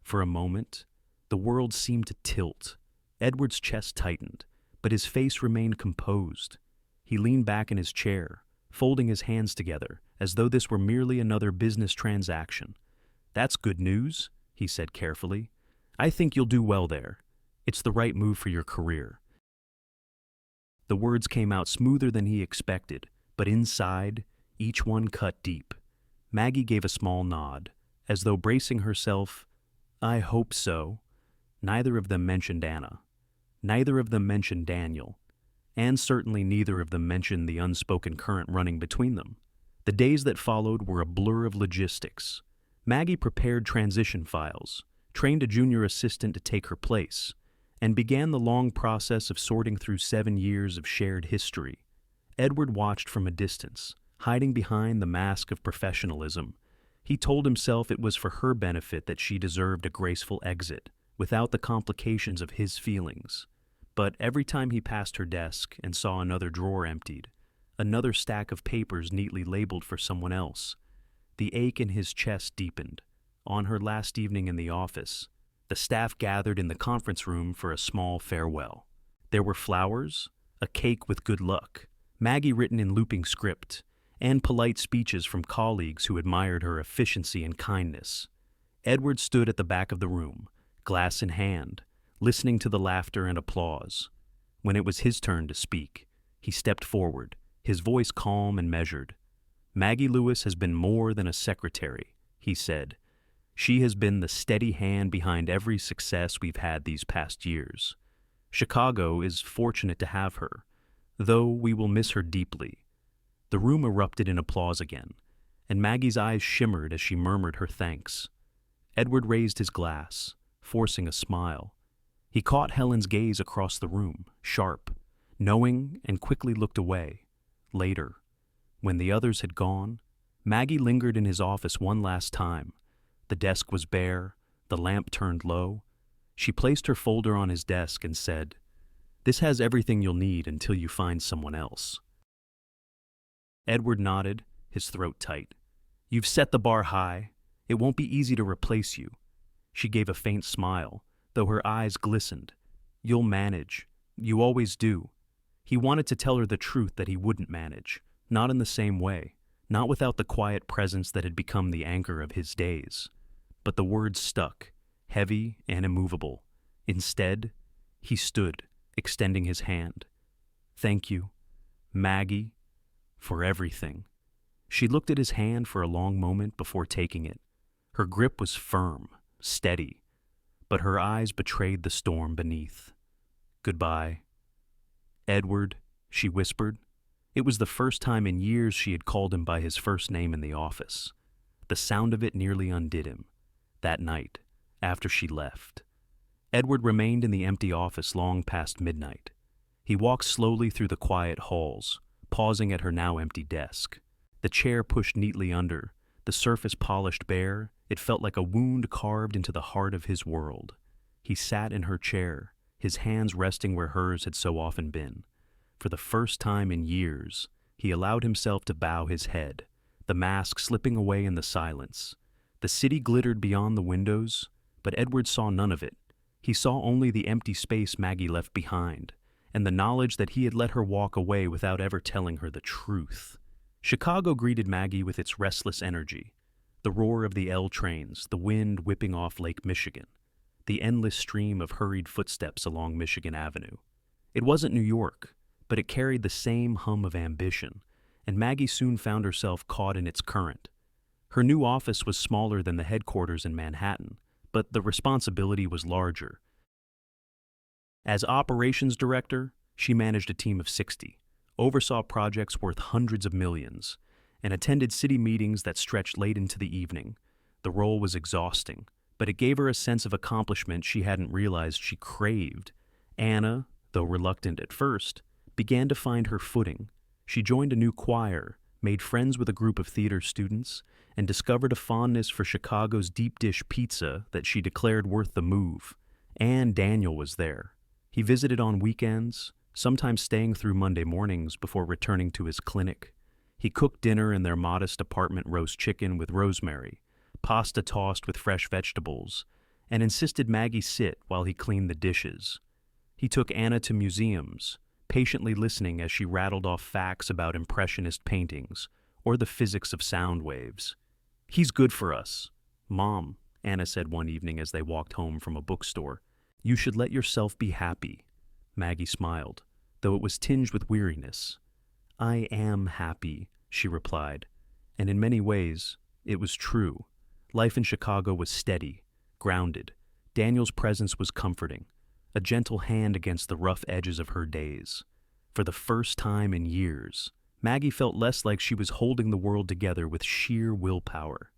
S1: For a moment, the world seemed to tilt. Edward's chest tightened, but his face remained composed. He leaned back in his chair, folding his hands together, as though this were merely another business transaction. "That's good news," he said carefully. "I think you'll do well there. It's the right move for your career." The words came out smoother than he expected, but inside, each one cut deep. Maggie gave a small nod, as though bracing herself. "I hope so." Neither of them mentioned Anna. Neither of them mentioned Daniel. And certainly neither of them mentioned the unspoken current running between them. The days that followed were a blur of logistics. Maggie prepared transition files, trained a junior assistant to take her place, and began the long process of sorting through 7 years of shared history. Edward watched from a distance, hiding behind the mask of professionalism. He told himself it was for her benefit that she deserved a graceful exit, without the complications of his feelings. But every time he passed her desk and saw another drawer emptied, another stack of papers neatly labeled for someone else, the ache in his chest deepened. On her last evening in the office, the staff gathered in the conference room for a small farewell. There were flowers, a cake with good luck, Maggie written in looping script, and polite speeches from colleagues who admired her efficiency and kindness. Edward stood at the back of the room, glass in hand, listening to the laughter and applause. When it was his turn to speak, he stepped forward, his voice calm and measured. "Maggie Lewis has been more than a secretary," he said. "She has been the steady hand behind every success we've had these past years. Chicago is fortunate to have her, though we will miss her deeply." The room erupted in applause again, and Maggie's eyes shimmered as she murmured her thanks. Edward raised his glass, forcing a smile. He caught Helen's gaze across the room, sharp, knowing, and quickly looked away. Later, when the others had gone, Maggie lingered in his office one last time. The desk was bare, the lamp turned low. She placed her folder on his desk and said, "This has everything you'll need until you find someone else." Edward nodded, his throat tight. "You've set the bar high. It won't be easy to replace you." She gave a faint smile, though her eyes glistened. "You'll manage. You always do." He wanted to tell her the truth that he wouldn't manage, not in the same way, not without the quiet presence that had become the anchor of his days. But the words stuck, heavy and immovable. Instead, he stood, extending his hand. "Thank you, Maggie, for everything." She looked at his hand for a long moment before taking it. Her grip was firm, steady, but her eyes betrayed the storm beneath. "Goodbye." "Edward," she whispered. It was the first time in years she had called him by his first name in the office. The sound of it nearly undid him. That night, after she left, Edward remained in the empty office long past midnight. He walked slowly through the quiet halls, pausing at her now empty desk. The chair pushed neatly under, the surface polished bare, it felt like a wound carved into the heart of his world. He sat in her chair, his hands resting where hers had so often been, For the first time in years, he allowed himself to bow his head, the mask slipping away in the silence. The city glittered beyond the windows, but Edward saw none of it. He saw only the empty space Maggie left behind, and the knowledge that he had let her walk away without ever telling her the truth. Chicago greeted Maggie with its restless energy. The roar of the L trains, the wind whipping off Lake Michigan, the endless stream of hurried footsteps along Michigan Avenue. It wasn't New York, but it carried the same hum of ambition, and Maggie soon found herself caught in its current. Her new office was smaller than the headquarters in Manhattan, but the responsibility was larger. As operations director, she managed a team of 60, oversaw projects worth hundreds of millions, and attended city meetings that stretched late into the evening. The role was exhausting, but it gave her a sense of accomplishment she hadn't realized she craved. Anna, though reluctant at first, began to find her footing. She joined a new choir, made friends with a group of theater students, and discovered a fondness for Chicago's deep dish pizza that she declared worth the move. And Daniel was there. He visited on weekends, sometimes staying through Monday mornings before returning to his clinic. He cooked dinner in their modest apartment roast chicken with rosemary, pasta tossed with fresh vegetables, and insisted Maggie sit while he cleaned the dishes. He took Anna to museums, patiently listening as she rattled off facts about Impressionist paintings or the physics of sound waves. "He's good for us." "Mom," Anna said one evening as they walked home from a bookstore, "you should let yourself be happy." Maggie smiled, though it was tinged with weariness. "I am happy," she replied, and in many ways, it was true. Life in Chicago was steady, grounded. Daniel's presence was comforting, a gentle hand against the rough edges of her days. For the first time in years, Maggie felt less like she was holding the world together with sheer willpower.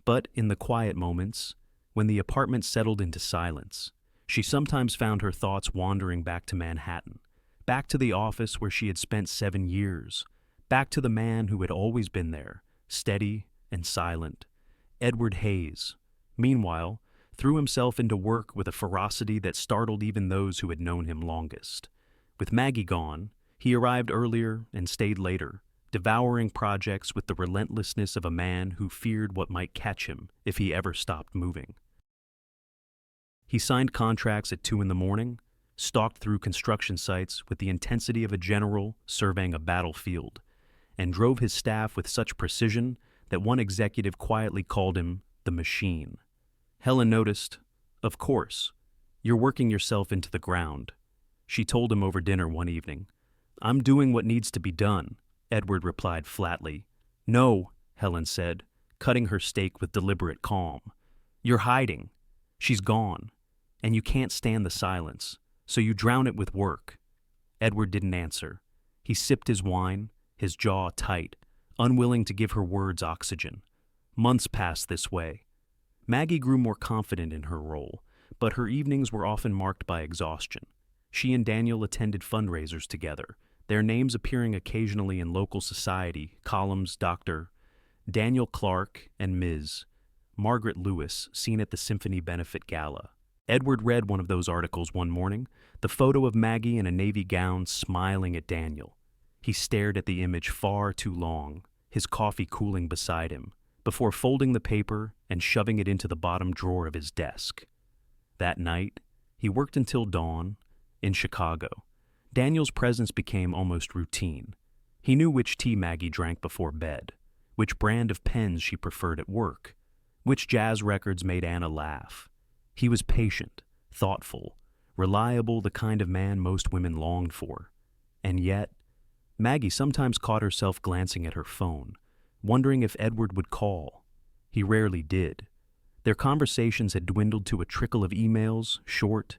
S1: But in the quiet moments, when the apartment settled into silence, she sometimes found her thoughts wandering back to Manhattan, back to the office where she had spent 7 years, back to the man who had always been there, steady and silent, Edward Hayes. Meanwhile, threw himself into work with a ferocity that startled even those who had known him longest. With Maggie gone, he arrived earlier and stayed later, devouring projects with the relentlessness of a man who feared what might catch him if he ever stopped moving. He signed contracts at 2 a.m, stalked through construction sites with the intensity of a general surveying a battlefield, and drove his staff with such precision that one executive quietly called him the machine. Helen noticed, "Of course, you're working yourself into the ground." She told him over dinner one evening. "I'm doing what needs to be done," Edward replied flatly. "No," Helen said, cutting her steak with deliberate calm. "You're hiding. She's gone, and you can't stand the silence, so you drown it with work." Edward didn't answer. He sipped his wine, his jaw tight, unwilling to give her words oxygen. Months passed this way. Maggie grew more confident in her role, but her evenings were often marked by exhaustion. She and Daniel attended fundraisers together, their names appearing occasionally in local society columns. Dr. Daniel Clark and Ms. Margaret Lewis seen at the Symphony Benefit Gala. Edward read one of those articles one morning, the photo of Maggie in a navy gown smiling at Daniel. He stared at the image far too long, his coffee cooling beside him, before folding the paper and shoving it into the bottom drawer of his desk. That night, he worked until dawn in Chicago. Daniel's presence became almost routine. He knew which tea Maggie drank before bed, which brand of pens she preferred at work, which jazz records made Anna laugh. He was patient, thoughtful, reliable, the kind of man most women longed for. And yet, Maggie sometimes caught herself glancing at her phone, wondering if Edward would call. He rarely did. Their conversations had dwindled to a trickle of emails, short,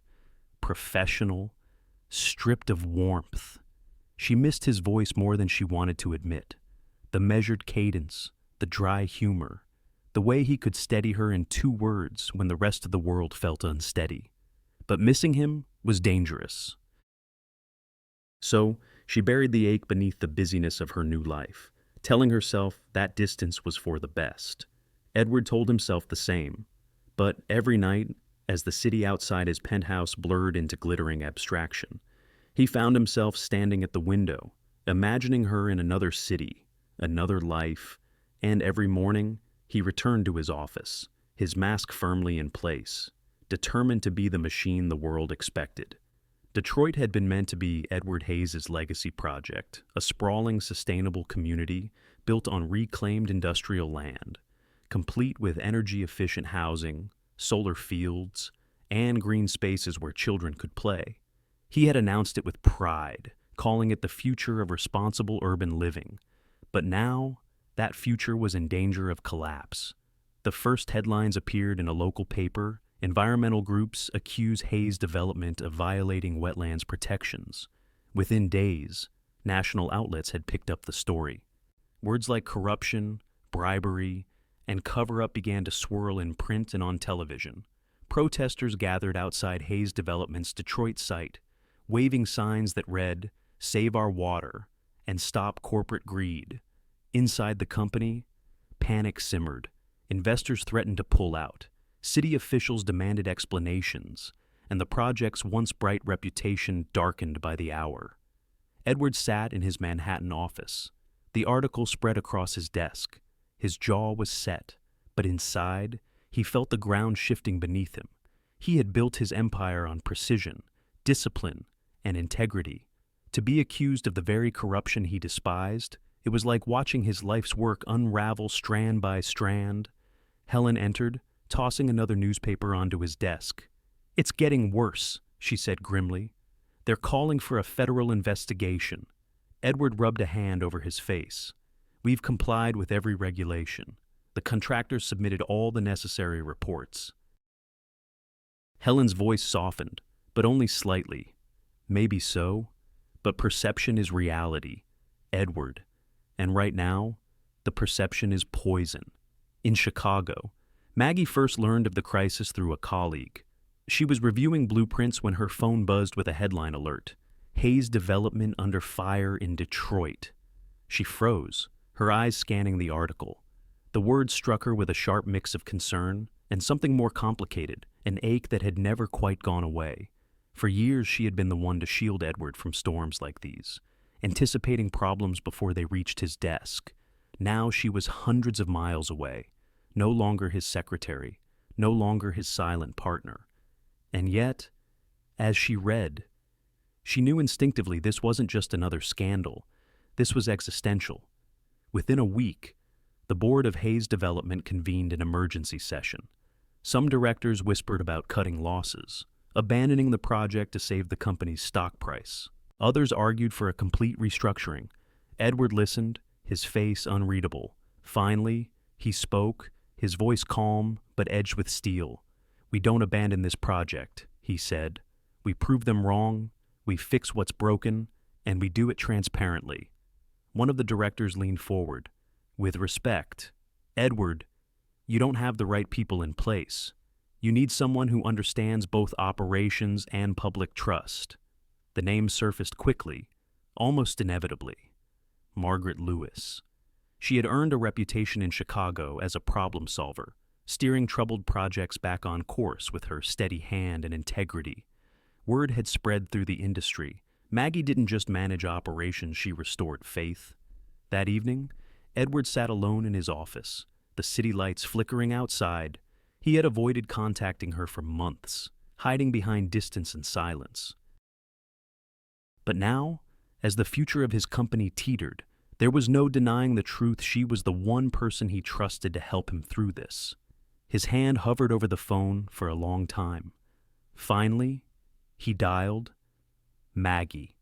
S1: professional, stripped of warmth. She missed his voice more than she wanted to admit. The measured cadence, the dry humor, the way he could steady her in 2 words when the rest of the world felt unsteady. But missing him was dangerous. So she buried the ache beneath the busyness of her new life, telling herself that distance was for the best. Edward told himself the same. But every night, as the city outside his penthouse blurred into glittering abstraction, He found himself standing at the window, imagining her in another city, another life, and every morning he returned to his office, his mask firmly in place, determined to be the machine the world expected. Detroit had been meant to be Edward Hayes's legacy project, a sprawling, sustainable community built on reclaimed industrial land, complete with energy-efficient housing, solar fields, and green spaces where children could play. He had announced it with pride, calling it the future of responsible urban living. But now, that future was in danger of collapse. The first headlines appeared in a local paper. Environmental groups accuse Hayes Development of violating wetlands protections. Within days, national outlets had picked up the story. Words like corruption, bribery, and cover-up began to swirl in print and on television. Protesters gathered outside Hayes Development's Detroit site, waving signs that read, "Save our water," and "Stop corporate greed." Inside the company, panic simmered. Investors threatened to pull out. City officials demanded explanations, and the project's once bright reputation darkened by the hour. Edward sat in his Manhattan office. The article spread across his desk. His jaw was set, but inside, he felt the ground shifting beneath him. He had built his empire on precision, discipline, and integrity. To be accused of the very corruption he despised, it was like watching his life's work unravel strand by strand. Helen entered, tossing another newspaper onto his desk. "It's getting worse," she said grimly. "They're calling for a federal investigation." Edward rubbed a hand over his face. "We've complied with every regulation. The contractors submitted all the necessary reports." Helen's voice softened, but only slightly. "Maybe so, but perception is reality, Edward. And right now, the perception is poison." In Chicago, Maggie first learned of the crisis through a colleague. She was reviewing blueprints when her phone buzzed with a headline alert: "Hayes Development under fire in Detroit." She froze, her eyes scanning the article. The words struck her with a sharp mix of concern and something more complicated, an ache that had never quite gone away. For years she had been the one to shield Edward from storms like these, anticipating problems before they reached his desk. Now she was hundreds of miles away, no longer his secretary, no longer his silent partner. And yet, as she read, she knew instinctively this wasn't just another scandal. This was existential. Within a week, the board of Hayes Development convened an emergency session. Some directors whispered about cutting losses, abandoning the project to save the company's stock price. Others argued for a complete restructuring. Edward listened, his face unreadable. Finally, he spoke, his voice calm but edged with steel. "We don't abandon this project," he said. "We prove them wrong, we fix what's broken, and we do it transparently." One of the directors leaned forward. "With respect, Edward, you don't have the right people in place. You need someone who understands both operations and public trust." The name surfaced quickly, almost inevitably. Margaret Lewis. She had earned a reputation in Chicago as a problem solver, steering troubled projects back on course with her steady hand and integrity. Word had spread through the industry. Maggie didn't just manage operations, she restored faith. That evening, Edward sat alone in his office, the city lights flickering outside. He had avoided contacting her for months, hiding behind distance and silence. But now, as the future of his company teetered, there was no denying the truth. She was the one person he trusted to help him through this. His hand hovered over the phone for a long time. Finally, he dialed. "Maggie,"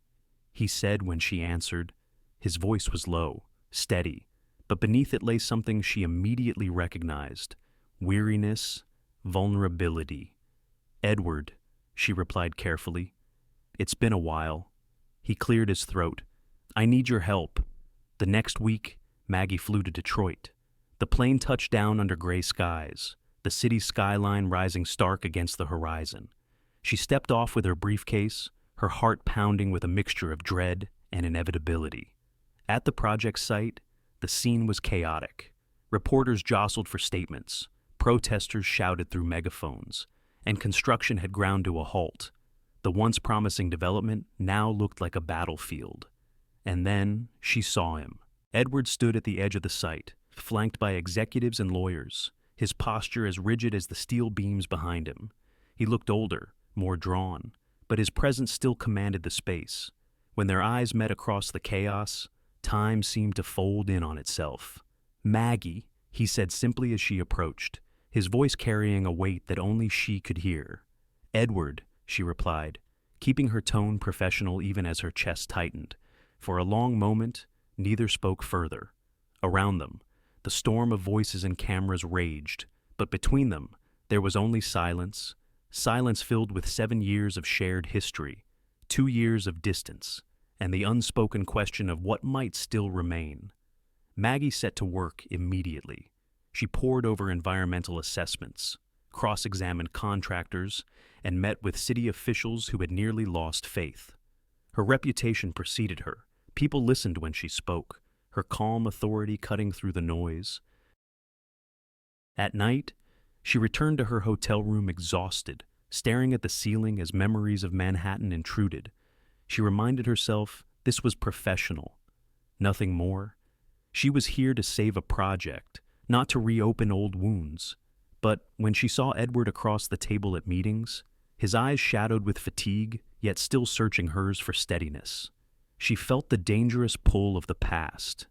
S1: he said when she answered. His voice was low, steady, but beneath it lay something she immediately recognized: weariness, vulnerability. "Edward," she replied carefully. "It's been a while." He cleared his throat. "I need your help." The next week, Maggie flew to Detroit. The plane touched down under gray skies, the city's skyline rising stark against the horizon. She stepped off with her briefcase, her heart pounding with a mixture of dread and inevitability. At the project site, the scene was chaotic. Reporters jostled for statements, protesters shouted through megaphones, and construction had ground to a halt. The once promising development now looked like a battlefield. And then she saw him. Edward stood at the edge of the site, flanked by executives and lawyers, his posture as rigid as the steel beams behind him. He looked older, more drawn, but his presence still commanded the space. When their eyes met across the chaos, time seemed to fold in on itself. "Maggie," he said simply as she approached, his voice carrying a weight that only she could hear. "Edward," she replied, keeping her tone professional even as her chest tightened. For a long moment, neither spoke further. Around them, the storm of voices and cameras raged, but between them, there was only silence, silence filled with 7 years of shared history, 2 years of distance, and the unspoken question of what might still remain. Maggie set to work immediately. She pored over environmental assessments, cross-examined contractors, and met with city officials who had nearly lost faith. Her reputation preceded her. People listened when she spoke, her calm authority cutting through the noise. At night, she returned to her hotel room exhausted, staring at the ceiling as memories of Manhattan intruded. She reminded herself this was professional, nothing more. She was here to save a project, not to reopen old wounds. But when she saw Edward across the table at meetings, his eyes shadowed with fatigue, yet still searching hers for steadiness, she felt the dangerous pull of the past.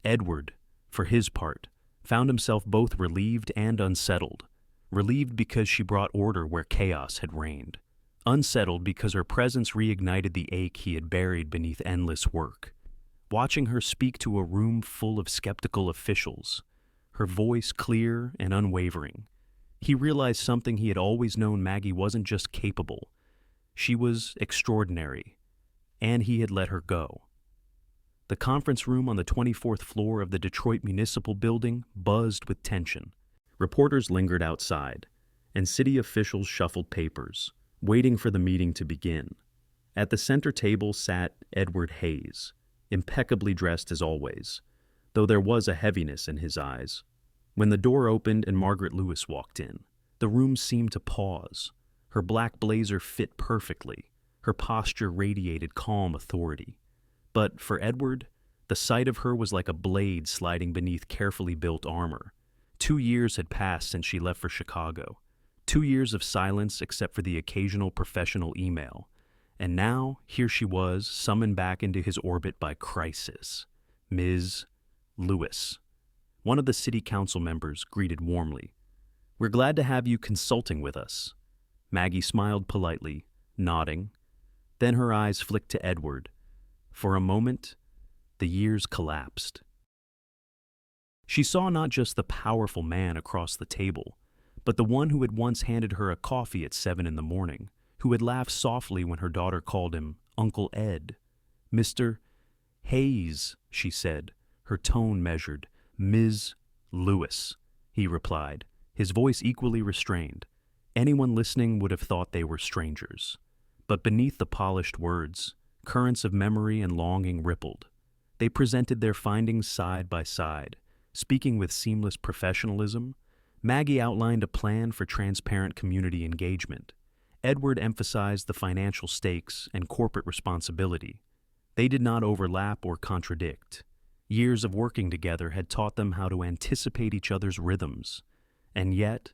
S1: Edward, for his part, found himself both relieved and unsettled. Relieved because she brought order where chaos had reigned. Unsettled because her presence reignited the ache he had buried beneath endless work. Watching her speak to a room full of skeptical officials, her voice clear and unwavering, he realized something he had always known: Maggie wasn't just capable, she was extraordinary, and he had let her go. The conference room on the 24th floor of the Detroit Municipal Building buzzed with tension. Reporters lingered outside, and city officials shuffled papers, waiting for the meeting to begin. At the center table sat Edward Hayes, impeccably dressed as always, though there was a heaviness in his eyes. When the door opened and Maggie Lewis walked in, the room seemed to pause. Her black blazer fit perfectly. Her posture radiated calm authority. But for Edward, the sight of her was like a blade sliding beneath carefully built armor. 2 years had passed since she left for Chicago. 2 years of silence except for the occasional professional email. And now, here she was, summoned back into his orbit by crisis. Ms. Lewis. One of the city council members greeted warmly. "We're glad to have you consulting with us." Maggie smiled politely, nodding. Then her eyes flicked to Edward. For a moment, the years collapsed. She saw not just the powerful man across the table, but the one who had once handed her a coffee at 7 in the morning, who had laughed softly when her daughter called him Uncle Ed. "Mr. Hayes," she said, her tone measured. "Ms. Lewis," he replied, his voice equally restrained. Anyone listening would have thought they were strangers. But beneath the polished words, currents of memory and longing rippled. They presented their findings side by side. Speaking with seamless professionalism, Maggie outlined a plan for transparent community engagement. Edward emphasized the financial stakes and corporate responsibility. They did not overlap or contradict. Years of working together had taught them how to anticipate each other's rhythms. And yet,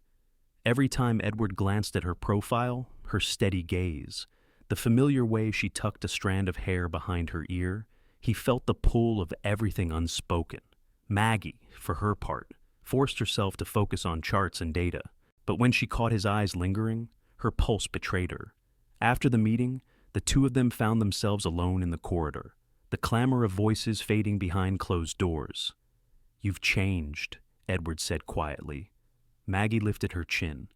S1: every time Edward glanced at her profile, her steady gaze, the familiar way she tucked a strand of hair behind her ear, he felt the pull of everything unspoken. Maggie, for her part, forced herself to focus on charts and data, but when she caught his eyes lingering, her pulse betrayed her. After the meeting, the two of them found themselves alone in the corridor, the clamor of voices fading behind closed doors. "You've changed," Edward said quietly. Maggie lifted her chin.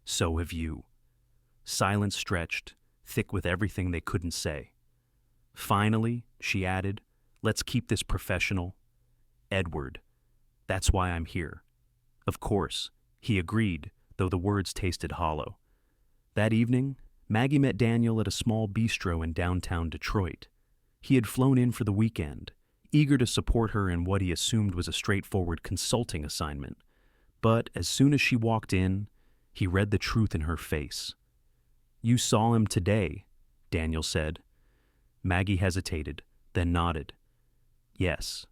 S1: "So have you." Silence stretched, thick with everything they couldn't say. "Finally," she added, "let's keep this professional." "Edward, that's why I'm here." "Of course," he agreed, though the words tasted hollow. That evening, Maggie met Daniel at a small bistro in downtown Detroit. He had flown in for the weekend, eager to support her in what he assumed was a straightforward consulting assignment. But as soon as she walked in, he read the truth in her face. You saw him today, Daniel said. Maggie hesitated, then nodded. Yes.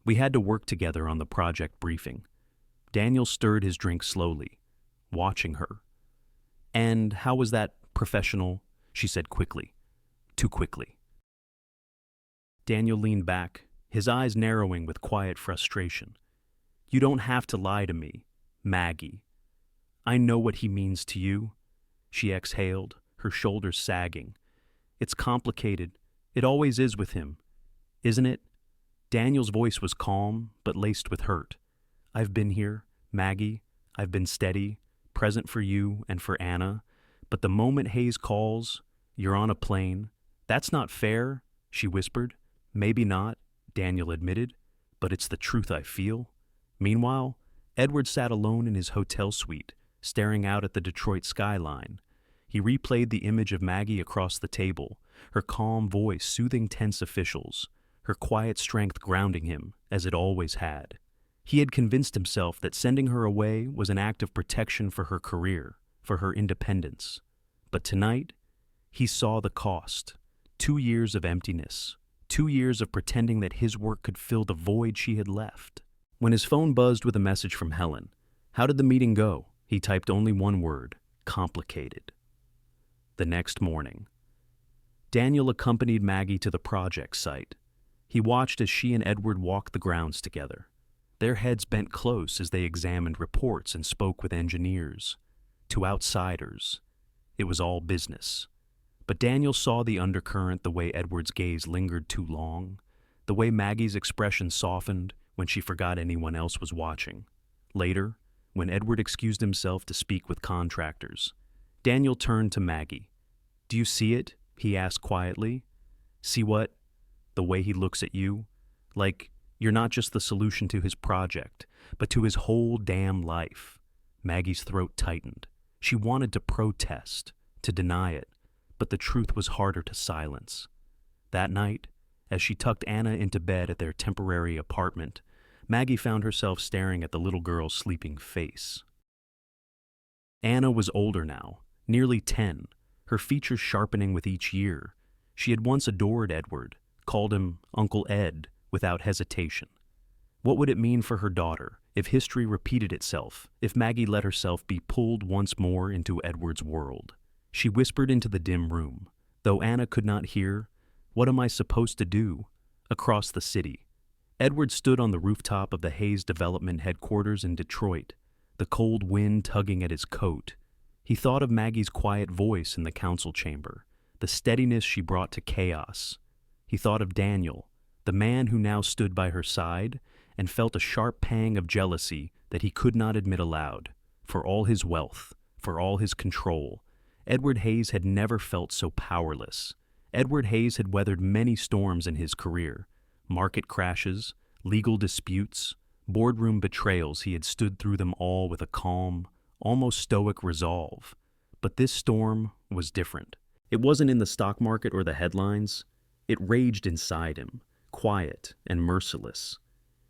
S1: We had to work together on the project briefing. Daniel stirred his drink slowly, watching her. And how was that professional? She said quickly. Too quickly. Daniel leaned back, his eyes narrowing with quiet frustration. You don't have to lie to me, Maggie. I know what he means to you. She exhaled, her shoulders sagging. It's complicated. It always is with him, isn't it? Daniel's voice was calm, but laced with hurt. I've been here, Maggie. I've been steady, present for you and for Anna. But the moment Hayes calls, you're on a plane. That's not fair, she whispered. Maybe not, Daniel admitted, but it's the truth I feel. Meanwhile, Edward sat alone in his hotel suite, staring out at the Detroit skyline. He replayed the image of Maggie across the table, her calm voice soothing tense officials, her quiet strength grounding him, as it always had. He had convinced himself that sending her away was an act of protection for her career, for her independence. But tonight, he saw the cost. 2 years of emptiness, 2 years of pretending that his work could fill the void she had left. When his phone buzzed with a message from Helen, how did the meeting go? He typed only one word, complicated. The next morning, Daniel accompanied Maggie to the project site. He watched as she and Edward walked the grounds together. Their heads bent close as they examined reports and spoke with engineers. To outsiders, it was all business. But Daniel saw the undercurrent, the way Edward's gaze lingered too long, the way Maggie's expression softened when she forgot anyone else was watching. Later, when Edward excused himself to speak with contractors, Daniel turned to Maggie. Do you see it? He asked quietly. See what? The way he looks at you? Like you're not just the solution to his project, but to his whole damn life. Maggie's throat tightened. She wanted to protest, to deny it, but the truth was harder to silence. That night, as she tucked Anna into bed at their temporary apartment, Maggie found herself staring at the little girl's sleeping face. Anna was older now, nearly 10, her features sharpening with each year. She had once adored Edward, called him Uncle Ed without hesitation. What would it mean for her daughter if history repeated itself, if Maggie let herself be pulled once more into Edward's world? She whispered into the dim room. Though Anna could not hear, what am I supposed to do? Across the city, Edward stood on the rooftop of the Hayes Development headquarters in Detroit, the cold wind tugging at his coat. He thought of Maggie's quiet voice in the council chamber, the steadiness she brought to chaos. He thought of Daniel, the man who now stood by her side, and felt a sharp pang of jealousy that he could not admit aloud. For all his wealth, for all his control, Edward Hayes had never felt so powerless. Edward Hayes had weathered many storms in his career. Market crashes, legal disputes, boardroom betrayals. He had stood through them all with a calm, almost stoic resolve. But this storm was different. It wasn't in the stock market or the headlines. It raged inside him, quiet and merciless.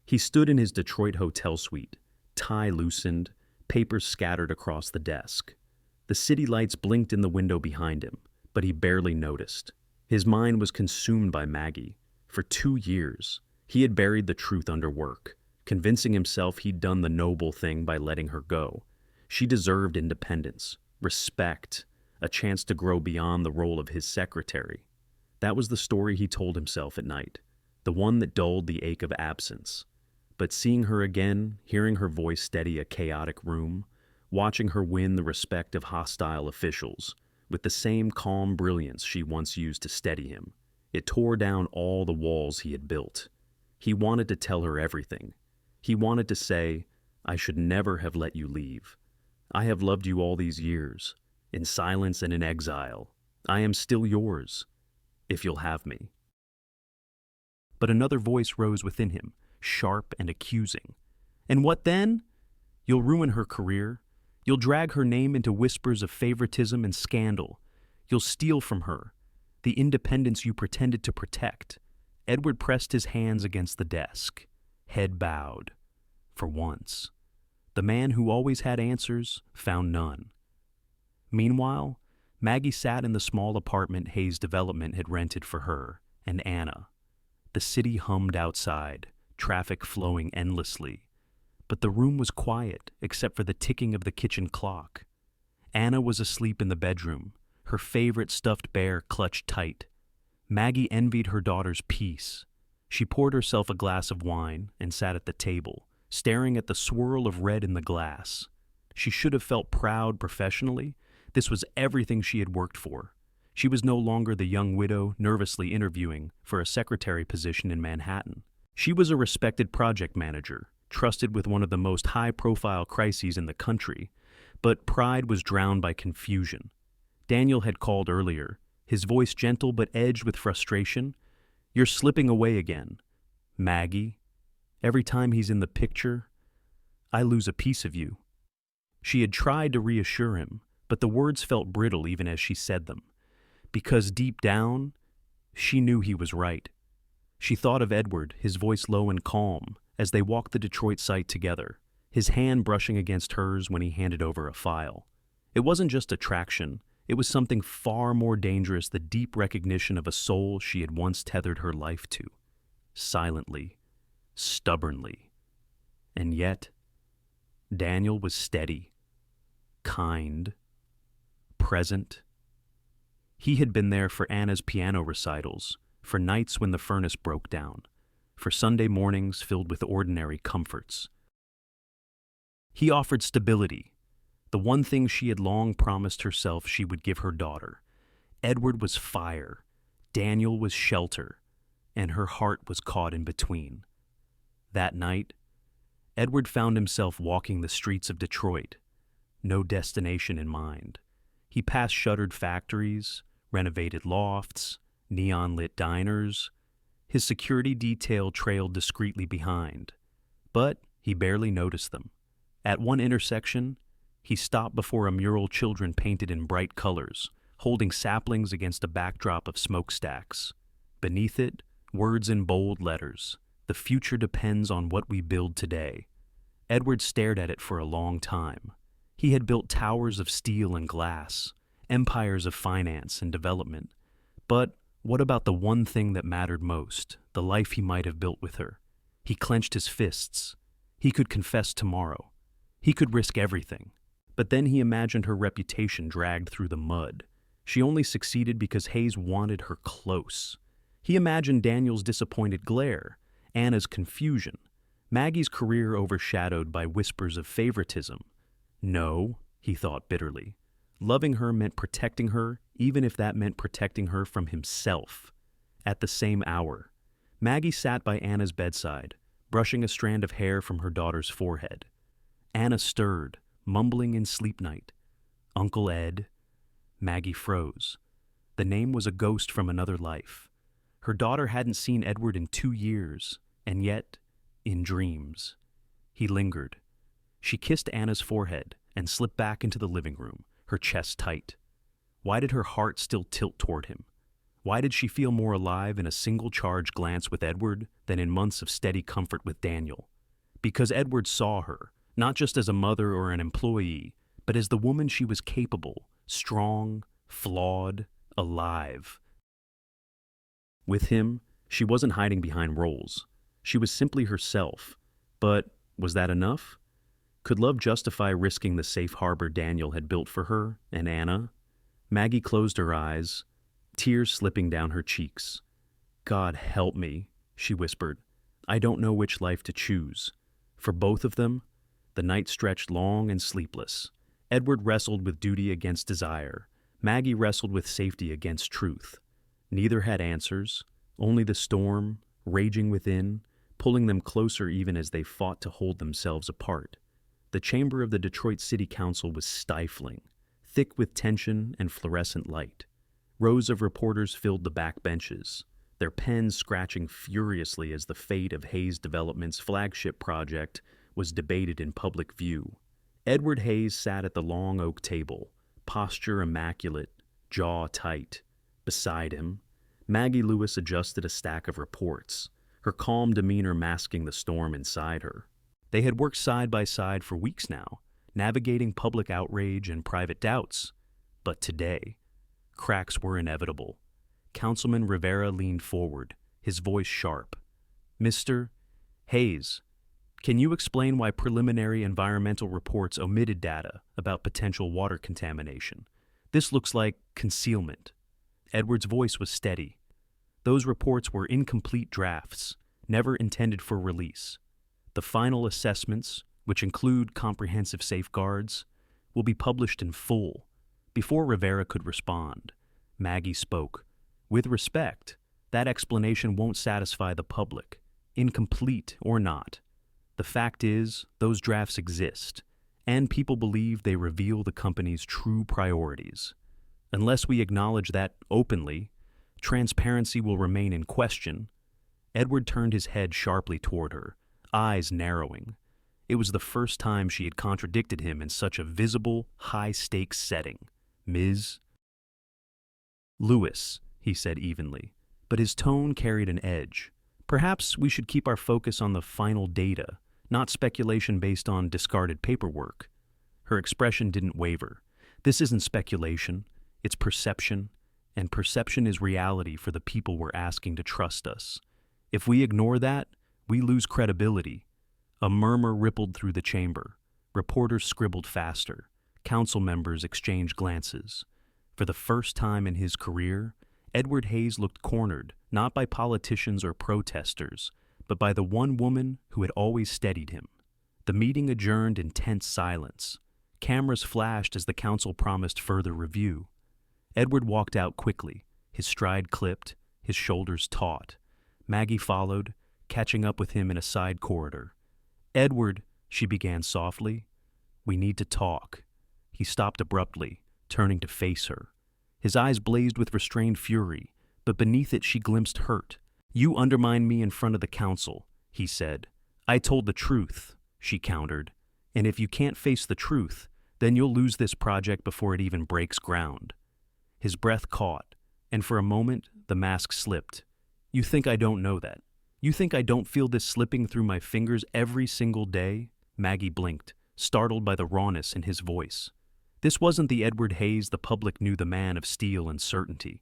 S1: He stood in his Detroit hotel suite, tie loosened, papers scattered across the desk. The city lights blinked in the window behind him, but he barely noticed. His mind was consumed by Maggie. For 2 years, he had buried the truth under work, convincing himself he'd done the noble thing by letting her go. She deserved independence, respect, a chance to grow beyond the role of his secretary. That was the story he told himself at night, the one that dulled the ache of absence. But seeing her again, hearing her voice steady a chaotic room, watching her win the respect of hostile officials, with the same calm brilliance she once used to steady him, it tore down all the walls he had built. He wanted to tell her everything. He wanted to say, I should never have let you leave. I have loved you all these years, in silence and in exile. I am still yours, if you'll have me. But another voice rose within him, sharp and accusing. And what then? You'll ruin her career. You'll drag her name into whispers of favoritism and scandal. You'll steal from her the independence you pretended to protect. Edward pressed his hands against the desk, head bowed. For once, the man who always had answers found none. Meanwhile, Maggie sat in the small apartment Hayes Development had rented for her and Anna. The city hummed outside, traffic flowing endlessly. But the room was quiet, except for the ticking of the kitchen clock. Anna was asleep in the bedroom, her favorite stuffed bear clutched tight. Maggie envied her daughter's peace. She poured herself a glass of wine and sat at the table, staring at the swirl of red in the glass. She should have felt proud professionally. This was everything she had worked for. She was no longer the young widow nervously interviewing for a secretary position in Manhattan. She was a respected project manager, trusted with one of the most high-profile crises in the country, but pride was drowned by confusion. Daniel had called earlier, his voice gentle but edged with frustration. "You're slipping away again. Maggie, every time he's in the picture, I lose a piece of you." She had tried to reassure him, but the words felt brittle even as she said them. Because deep down, she knew he was right. She thought of Edward, his voice low and calm, as they walked the Detroit site together, his hand brushing against hers when he handed over a file. It wasn't just attraction, it was something far more dangerous, the deep recognition of a soul she had once tethered her life to. Silently, stubbornly. And yet, Daniel was steady, kind, present. He had been there for Anna's piano recitals, for nights when the furnace broke down, for Sunday mornings filled with ordinary comforts. He offered stability, the one thing she had long promised herself she would give her daughter. Edward was fire, Daniel was shelter, and her heart was caught in between. That night, Edward found himself walking the streets of Detroit, no destination in mind. He passed shuttered factories, renovated lofts, neon-lit diners. His security detail trailed discreetly behind, but he barely noticed them. At one intersection, he stopped before a mural children painted in bright colors, holding saplings against a backdrop of smokestacks. Beneath it, words in bold letters, "The future depends on what we build today." Edward stared at it for a long time. He had built towers of steel and glass, empires of finance and development. But what about the one thing that mattered most, the life he might have built with her? He clenched his fists. He could confess tomorrow. He could risk everything. But then he imagined her reputation dragged through the mud. She only succeeded because Hayes wanted her close. He imagined Daniel's disappointed glare, Anna's confusion, Maggie's career overshadowed by whispers of favoritism. No, he thought bitterly. Loving her meant protecting her, even if that meant protecting her from himself. At the same hour, Maggie sat by Anna's bedside, brushing a strand of hair from her daughter's forehead. Anna stirred, mumbling in sleep night. "Uncle Ed." Maggie froze. The name was a ghost from another life. Her daughter hadn't seen Edward in 2 years, and yet, in dreams. He lingered. She kissed Anna's forehead and slipped back into the living room, her chest tight. Why did her heart still tilt toward him? Why did she feel more alive in a single charged glance with Edward than in months of steady comfort with Daniel? Because Edward saw her, not just as a mother or an employee, but as the woman she was capable, strong, flawed, alive. With him, she wasn't hiding behind roles. She was simply herself. But was that enough? Could love justify risking the safe harbor Daniel had built for her and Anna? Maggie closed her eyes, tears slipping down her cheeks. "God help me," she whispered. "I don't know which life to choose." For both of them, the night stretched long and sleepless. Edward wrestled with duty against desire. Maggie wrestled with safety against truth. Neither had answers, only the storm, raging within, pulling them closer even as they fought to hold themselves apart. The chamber of the Detroit City Council was stifling, thick with tension and fluorescent light. Rows of reporters filled the back benches, their pens scratching furiously as the fate of Hayes Development's flagship project was debated in public view. Edward Hayes sat at the long oak table, posture immaculate, jaw tight. Beside him, Maggie Lewis adjusted a stack of reports, her calm demeanor masking the storm inside her. They had worked side by side for weeks now, navigating public outrage and private doubts. But today, cracks were inevitable. Councilman Rivera leaned forward, his voice sharp. "Mr. Hayes, can you explain why preliminary environmental reports omitted data about potential water contamination? This looks like concealment." Edward's voice was steady. "Those reports were incomplete drafts, never intended for release. The final assessments, which include comprehensive safeguards, will be published in full." Before Rivera could respond, Maggie spoke. "With respect, that explanation won't satisfy the public, incomplete or not. The fact is, those drafts exist, and people believe they reveal the company's true priorities. Unless we acknowledge that openly, transparency will remain in question." Edward turned his head sharply toward her, eyes narrowing. It was the first time she had contradicted him in such a visible, high-stakes setting. "Ms. Lewis," he said evenly, but his tone carried an edge. "Perhaps we should keep our focus on the final data, not speculation based on discarded paperwork." Her expression didn't waver. "This isn't speculation, it's perception, and perception is reality for the people we're asking to trust us. If we ignore that, we lose credibility." A murmur rippled through the chamber. Reporters scribbled faster. Council members exchanged glances. For the first time in his career, Edward Hayes looked cornered, not by politicians or protesters, but by the one woman who had always steadied him. The meeting adjourned in tense silence. Cameras flashed as the council promised further review. Edward walked out quickly, his stride clipped, his shoulders taut. Maggie followed, catching up with him in a side corridor. "Edward," she began softly, "we need to talk." He stopped abruptly, turning to face her. His eyes blazed with restrained fury, but beneath it she glimpsed hurt. "You undermined me in front of the council," he said. "I told the truth," she countered. "And if you can't face the truth, then you'll lose this project before it even breaks ground." His breath caught, and for a moment the mask slipped. "You think I don't know that? You think I don't feel this slipping through my fingers every single day?" Maggie blinked, startled by the rawness in his voice. This wasn't the Edward Hayes the public knew, the man of steel and certainty.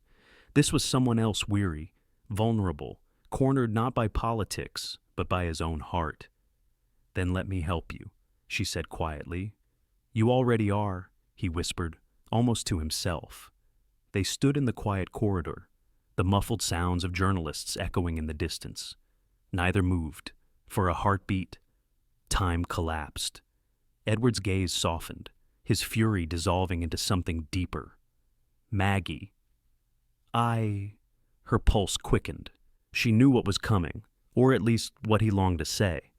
S1: This was someone else, weary, vulnerable, cornered not by politics, but by his own heart. "Then let me help you," she said quietly. "You already are," he whispered, almost to himself. They stood in the quiet corridor, the muffled sounds of journalists echoing in the distance. Neither moved. For a heartbeat, time collapsed. Edward's gaze softened, his fury dissolving into something deeper. "Maggie." Her pulse quickened. She knew what was coming, or at least what he longed to say.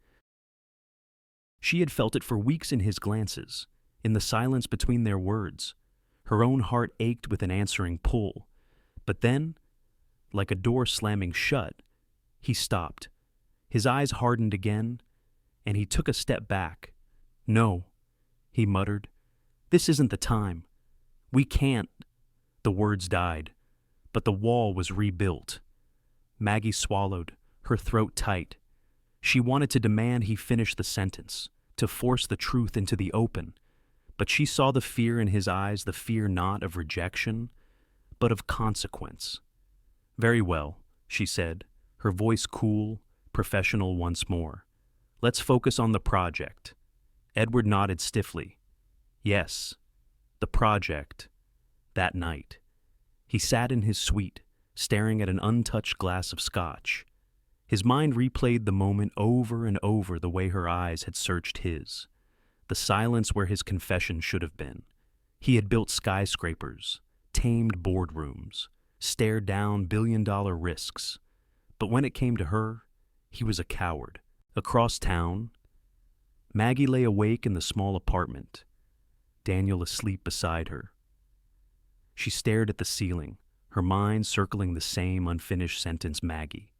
S1: She had felt it for weeks in his glances, in the silence between their words. Her own heart ached with an answering pull. But then, like a door slamming shut, he stopped. His eyes hardened again, and he took a step back. "No," he muttered. "This isn't the time. We can't." The words died, but the wall was rebuilt. Maggie swallowed, her throat tight. She wanted to demand he finish the sentence, to force the truth into the open, but she saw the fear in his eyes, the fear not of rejection, but of consequence. "Very well," she said, her voice cool, professional once more. "Let's focus on the project." Edward nodded stiffly. Yes, the project. That night. He sat in his suite, staring at an untouched glass of scotch. His mind replayed the moment over and over, the way her eyes had searched his. The silence where his confession should have been. He had built skyscrapers, tamed boardrooms, stared down billion-dollar risks. But when it came to her, he was a coward. Across town, Maggie lay awake in the small apartment, Daniel asleep beside her. She stared at the ceiling, her mind circling the same unfinished sentence. Maggie.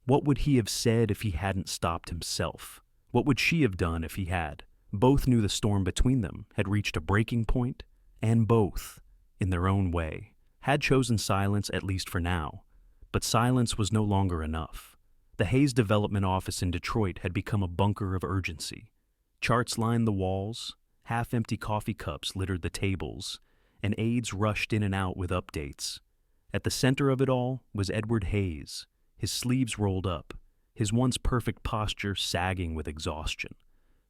S1: What would he have said if he hadn't stopped himself? What would she have done if he had? Both knew the storm between them had reached a breaking point, and both, in their own way, had chosen silence, at least for now. But silence was no longer enough. The Hayes Development Office in Detroit had become a bunker of urgency. Charts lined the walls, half-empty coffee cups littered the tables, and aides rushed in and out with updates. At the center of it all was Edward Hayes, his sleeves rolled up, his once perfect posture sagging with exhaustion.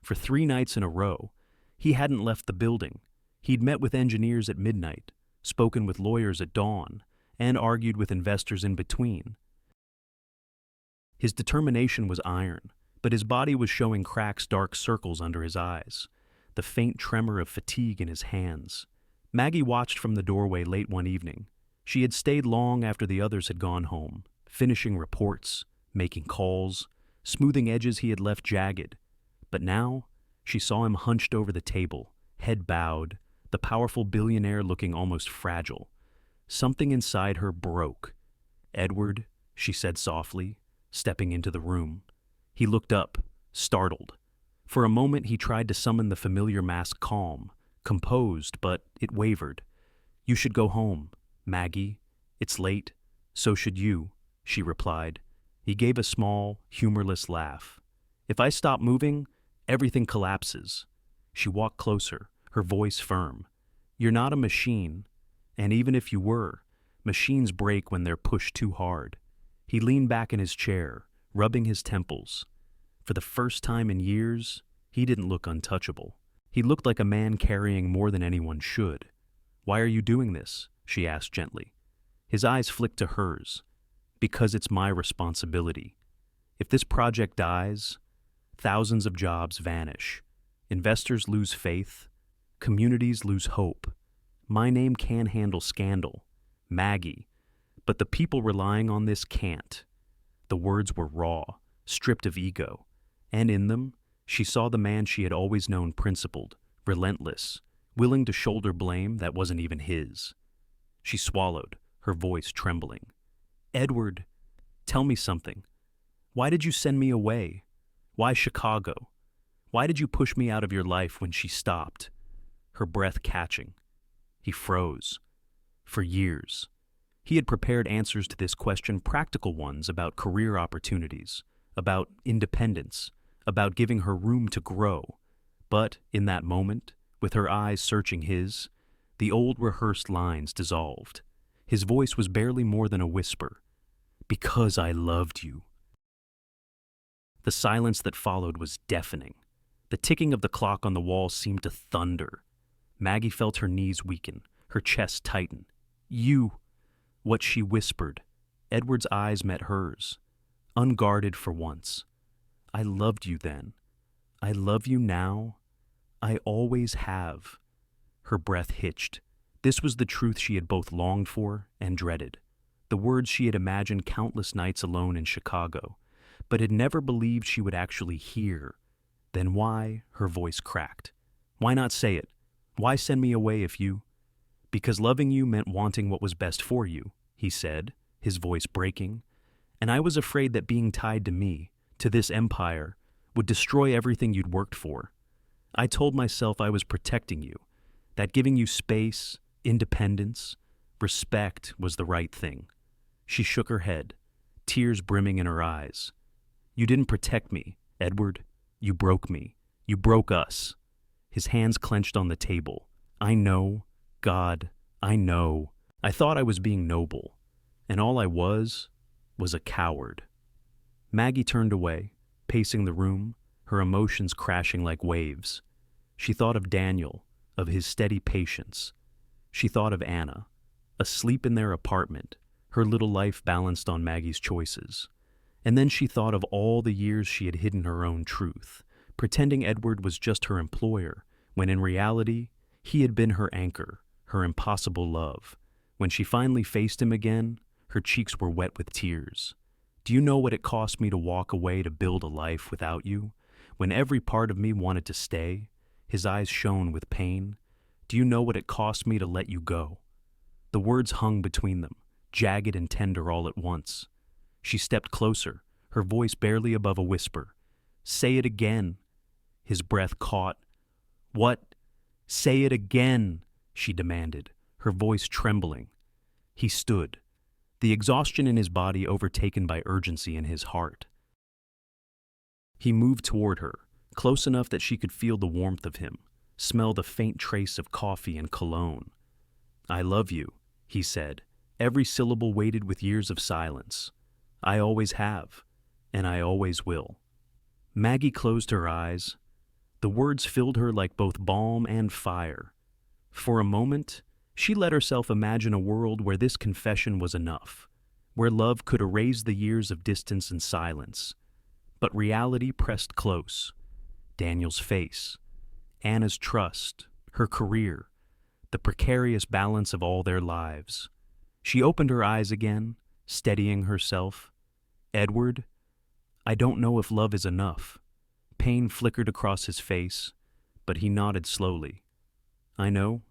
S1: For 3 nights in a row, he hadn't left the building. He'd met with engineers at midnight, spoken with lawyers at dawn, and argued with investors in between. His determination was iron, but his body was showing cracks, dark circles under his eyes, the faint tremor of fatigue in his hands. Maggie watched from the doorway late one evening. She had stayed long after the others had gone home, finishing reports, making calls, smoothing edges he had left jagged. But now, she saw him hunched over the table, head bowed, the powerful billionaire looking almost fragile. Something inside her broke. "Edward," she said softly, stepping into the room. He looked up, startled. For a moment he tried to summon the familiar mask calm, composed, but it wavered. "You should go home, Maggie. It's late. So should you," she replied. He gave a small, humorless laugh. "If I stop moving, everything collapses." She walked closer, her voice firm. "You're not a machine, and even if you were, machines break when they're pushed too hard." He leaned back in his chair, rubbing his temples. For the first time in years, he didn't look untouchable. He looked like a man carrying more than anyone should. "Why are you doing this?" she asked gently. His eyes flicked to hers. "Because it's my responsibility. If this project dies, thousands of jobs vanish. Investors lose faith. Communities lose hope. My name can handle scandal, Maggie, but the people relying on this can't." The words were raw, stripped of ego, and in them, she saw the man she had always known, principled, relentless, willing to shoulder blame that wasn't even his. She swallowed, her voice trembling. "Edward, tell me something. Why did you send me away? Why Chicago? Why did you push me out of your life when she stopped?" Her breath catching. He froze. For years, he had prepared answers to this question, practical ones about career opportunities, about independence, about giving her room to grow. But in that moment, with her eyes searching his, the old rehearsed lines dissolved. His voice was barely more than a whisper. "Because I loved you." The silence that followed was deafening. The ticking of the clock on the wall seemed to thunder. Maggie felt her knees weaken, her chest tighten. "You," what she whispered. Edward's eyes met hers, unguarded for once. "I loved you then. I love you now. I always have." Her breath hitched. This was the truth she had both longed for and dreaded. The words she had imagined countless nights alone in Chicago, but had never believed she would actually hear. Then why? Her voice cracked. "Why not say it? Why send me away if you—" "Because loving you meant wanting what was best for you," he said, his voice breaking. "And I was afraid that being tied to me, to this empire, would destroy everything you'd worked for. I told myself I was protecting you, that giving you space, independence, respect was the right thing." She shook her head, tears brimming in her eyes. "You didn't protect me, Edward. You broke me. You broke us." His hands clenched on the table. "I know, God, I know. I thought I was being noble, and all I was a coward." Maggie turned away, pacing the room, her emotions crashing like waves. She thought of Daniel, of his steady patience. She thought of Anna, asleep in their apartment, her little life balanced on Maggie's choices. And then she thought of all the years she had hidden her own truth, pretending Edward was just her employer, when in reality, he had been her anchor, her impossible love. When she finally faced him again, her cheeks were wet with tears. "Do you know what it cost me to walk away to build a life without you? When every part of me wanted to stay?" His eyes shone with pain. "Do you know what it cost me to let you go?" The words hung between them, jagged and tender all at once. She stepped closer, her voice barely above a whisper. "Say it again." His breath caught. "What? Say it again," she demanded, her voice trembling. He stood, the exhaustion in his body overtaken by urgency in his heart. He moved toward her, close enough that she could feel the warmth of him, smell the faint trace of coffee and cologne. "I love you," he said, every syllable weighted with years of silence. "I always have, and I always will." Maggie closed her eyes. The words filled her like both balm and fire. For a moment, she let herself imagine a world where this confession was enough, where love could erase the years of distance and silence. But reality pressed close. Daniel's face, Anna's trust, her career, the precarious balance of all their lives. She opened her eyes again, steadying herself. "Edward, I don't know if love is enough." Pain flickered across his face, but he nodded slowly. "I know,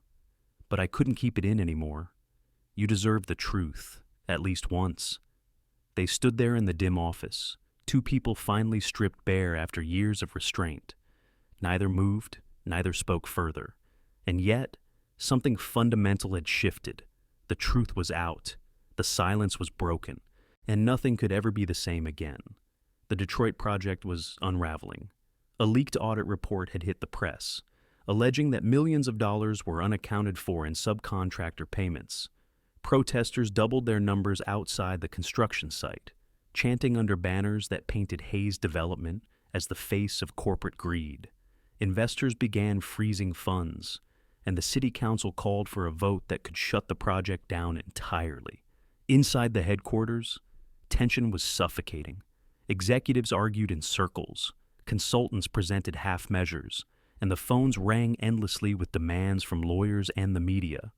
S1: but I couldn't keep it in anymore. You deserve the truth, at least once." They stood there in the dim office, two people finally stripped bare after years of restraint. Neither moved, neither spoke further. And yet, something fundamental had shifted. The truth was out, the silence was broken, and nothing could ever be the same again. The Detroit project was unraveling. A leaked audit report had hit the press, alleging that millions of dollars were unaccounted for in subcontractor payments. Protesters doubled their numbers outside the construction site, chanting under banners that painted Hayes Development as the face of corporate greed. Investors began freezing funds, and the city council called for a vote that could shut the project down entirely. Inside the headquarters, tension was suffocating. Executives argued in circles, consultants presented half measures, and the phones rang endlessly with demands from lawyers and the media.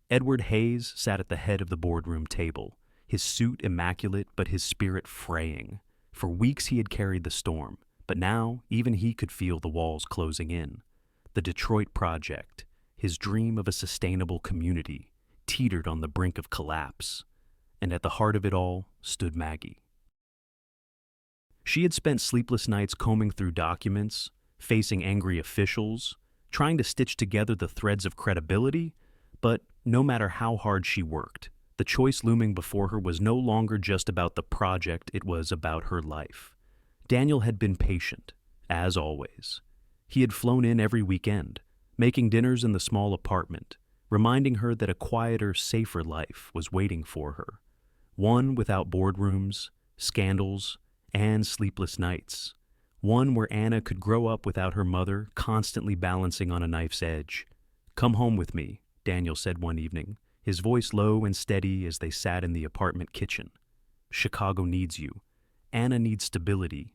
S1: Edward Hayes sat at the head of the boardroom table, his suit immaculate but his spirit fraying. For weeks he had carried the storm, but now even he could feel the walls closing in. The Detroit project, his dream of a sustainable community, teetered on the brink of collapse. And at the heart of it all stood Maggie. She had spent sleepless nights combing through documents, facing angry officials, trying to stitch together the threads of credibility, but no matter how hard she worked, the choice looming before her was no longer just about the project, it was about her life. Daniel had been patient, as always. He had flown in every weekend, making dinners in the small apartment, reminding her that a quieter, safer life was waiting for her. One without boardrooms, scandals, and sleepless nights. One where Anna could grow up without her mother, constantly balancing on a knife's edge. "Come home with me," Daniel said one evening, his voice low and steady as they sat in the apartment kitchen. "Chicago needs you. Anna needs stability.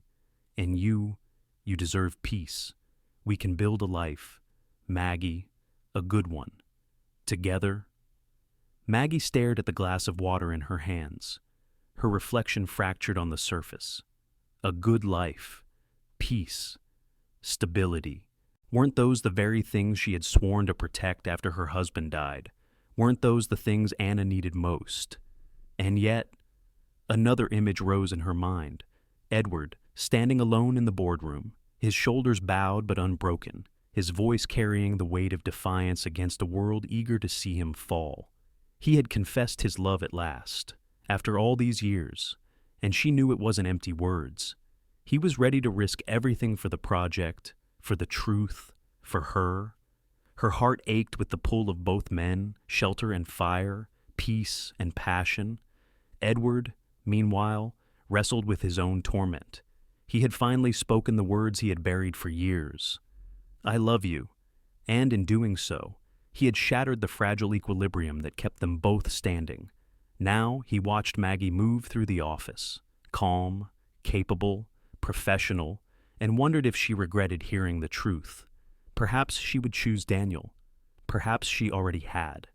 S1: And you deserve peace. We can build a life. Maggie, a good one. Together." Maggie stared at the glass of water in her hands, her reflection fractured on the surface. A good life, peace, stability. Weren't those the very things she had sworn to protect after her husband died? Weren't those the things Anna needed most? And yet, another image rose in her mind. Edward, standing alone in the boardroom, his shoulders bowed but unbroken, his voice carrying the weight of defiance against a world eager to see him fall. He had confessed his love at last, after all these years, and she knew it wasn't empty words. He was ready to risk everything for the project, for the truth, for her. Her heart ached with the pull of both men, shelter and fire, peace and passion. Edward, meanwhile, wrestled with his own torment. He had finally spoken the words he had buried for years. "I love you," and in doing so, he had shattered the fragile equilibrium that kept them both standing. Now he watched Maggie move through the office, calm, capable, professional, and wondered if she regretted hearing the truth. Perhaps she would choose Daniel. Perhaps she already had.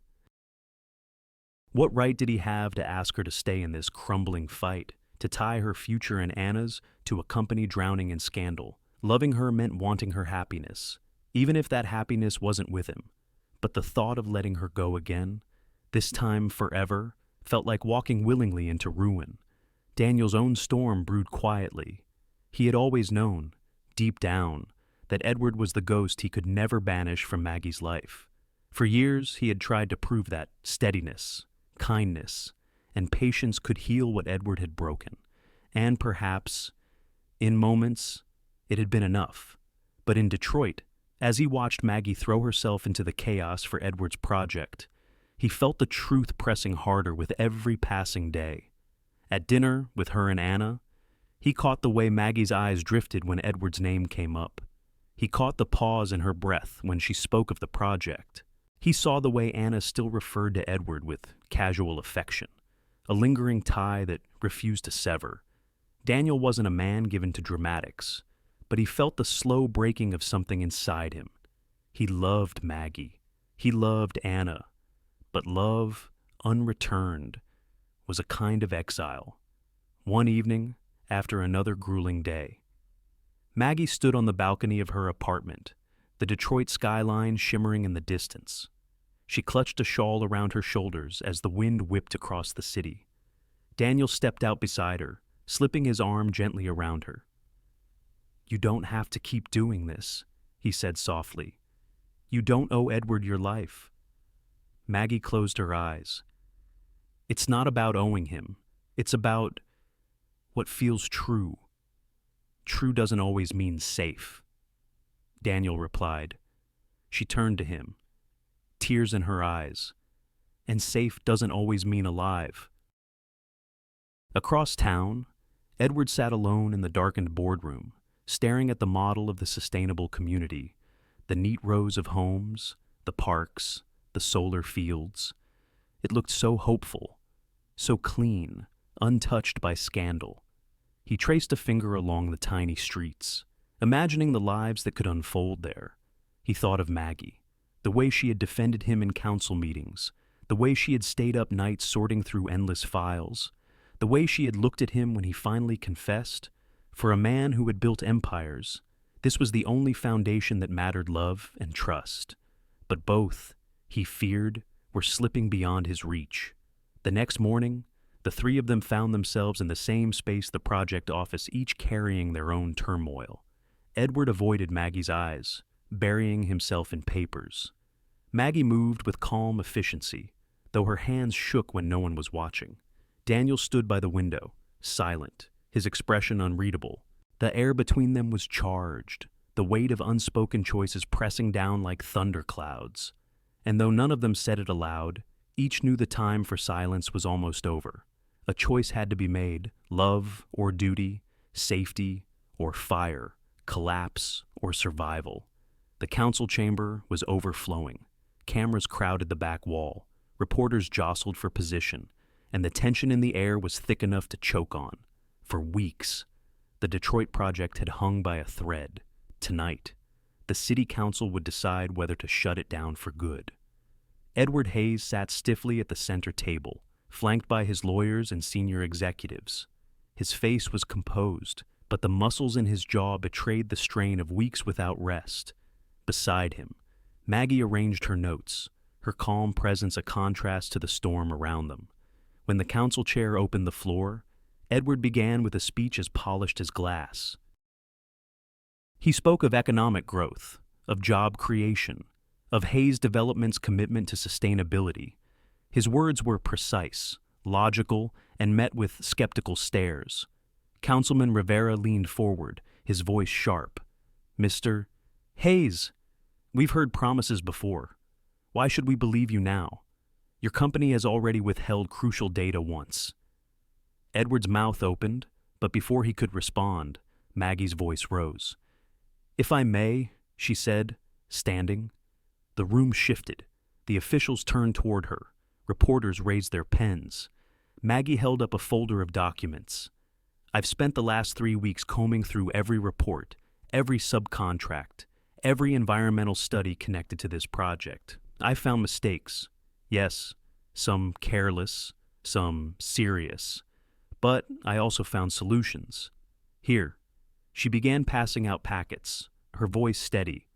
S1: What right did he have to ask her to stay in this crumbling fight, to tie her future and Anna's to a company drowning in scandal? Loving her meant wanting her happiness, even if that happiness wasn't with him. But the thought of letting her go again, this time forever, felt like walking willingly into ruin. Daniel's own storm brewed quietly. He had always known, deep down, that Edward was the ghost he could never banish from Maggie's life. For years, he had tried to prove that steadiness, kindness, and patience could heal what Edward had broken. And perhaps, in moments, it had been enough. But in Detroit, as he watched Maggie throw herself into the chaos for Edward's project, He felt the truth pressing harder with every passing day. At dinner, with her and Anna, he caught the way Maggie's eyes drifted when Edward's name came up. He caught the pause in her breath when she spoke of the project. He saw the way Anna still referred to Edward with casual affection, a lingering tie that refused to sever. Daniel wasn't a man given to dramatics, but he felt the slow breaking of something inside him. He loved Maggie. He loved Anna. But love, unreturned, was a kind of exile. One evening, after another grueling day, Maggie stood on the balcony of her apartment, the Detroit skyline shimmering in the distance. She clutched a shawl around her shoulders as the wind whipped across the city. Daniel stepped out beside her, slipping his arm gently around her. "You don't have to keep doing this," he said softly. "You don't owe Edward your life." Maggie closed her eyes. "It's not about owing him. It's about what feels true. True doesn't always mean safe." Daniel replied. She turned to him, tears in her eyes. "And safe doesn't always mean alive." Across town, Edward sat alone in the darkened boardroom, staring at the model of the sustainable community, the neat rows of homes, the parks, the solar fields. It looked so hopeful, so clean, untouched by scandal. He traced a finger along the tiny streets, imagining the lives that could unfold there. He thought of Maggie, the way she had defended him in council meetings, the way she had stayed up nights sorting through endless files, the way she had looked at him when he finally confessed. For a man who had built empires, this was the only foundation that mattered: love and trust. But both, he feared, were slipping beyond his reach. The next morning, the three of them found themselves in the same space, the project office, each carrying their own turmoil. Edward avoided Maggie's eyes, burying himself in papers. Maggie moved with calm efficiency, though her hands shook when no one was watching. Daniel stood by the window, silent, his expression unreadable. The air between them was charged, the weight of unspoken choices pressing down like thunderclouds. And though none of them said it aloud, each knew the time for silence was almost over. A choice had to be made: love or duty, safety or fire, collapse or survival. The council chamber was overflowing. Cameras crowded the back wall, reporters jostled for position, and the tension in the air was thick enough to choke on. For weeks, the Detroit project had hung by a thread. Tonight, the city council would decide whether to shut it down for good. Edward Hayes sat stiffly at the center table, flanked by his lawyers and senior executives. His face was composed, but the muscles in his jaw betrayed the strain of weeks without rest. Beside him, Maggie arranged her notes, her calm presence a contrast to the storm around them. When the council chair opened the floor, Edward began with a speech as polished as glass. He spoke of economic growth, of job creation, of Hayes Development's commitment to sustainability. His words were precise, logical, and met with skeptical stares. Councilman Rivera leaned forward, his voice sharp. "Mr. Hayes, we've heard promises before. Why should we believe you now? Your company has already withheld crucial data once." Edward's mouth opened, but before he could respond, Maggie's voice rose. "If I may," she said, standing. The room shifted. The officials turned toward her. Reporters raised their pens. Maggie held up a folder of documents. "I've spent the last 3 weeks combing through every report, every subcontract, every environmental study connected to this project. I found mistakes. Yes, some careless, some serious. But I also found solutions. Here." She began passing out packets, her voice steady.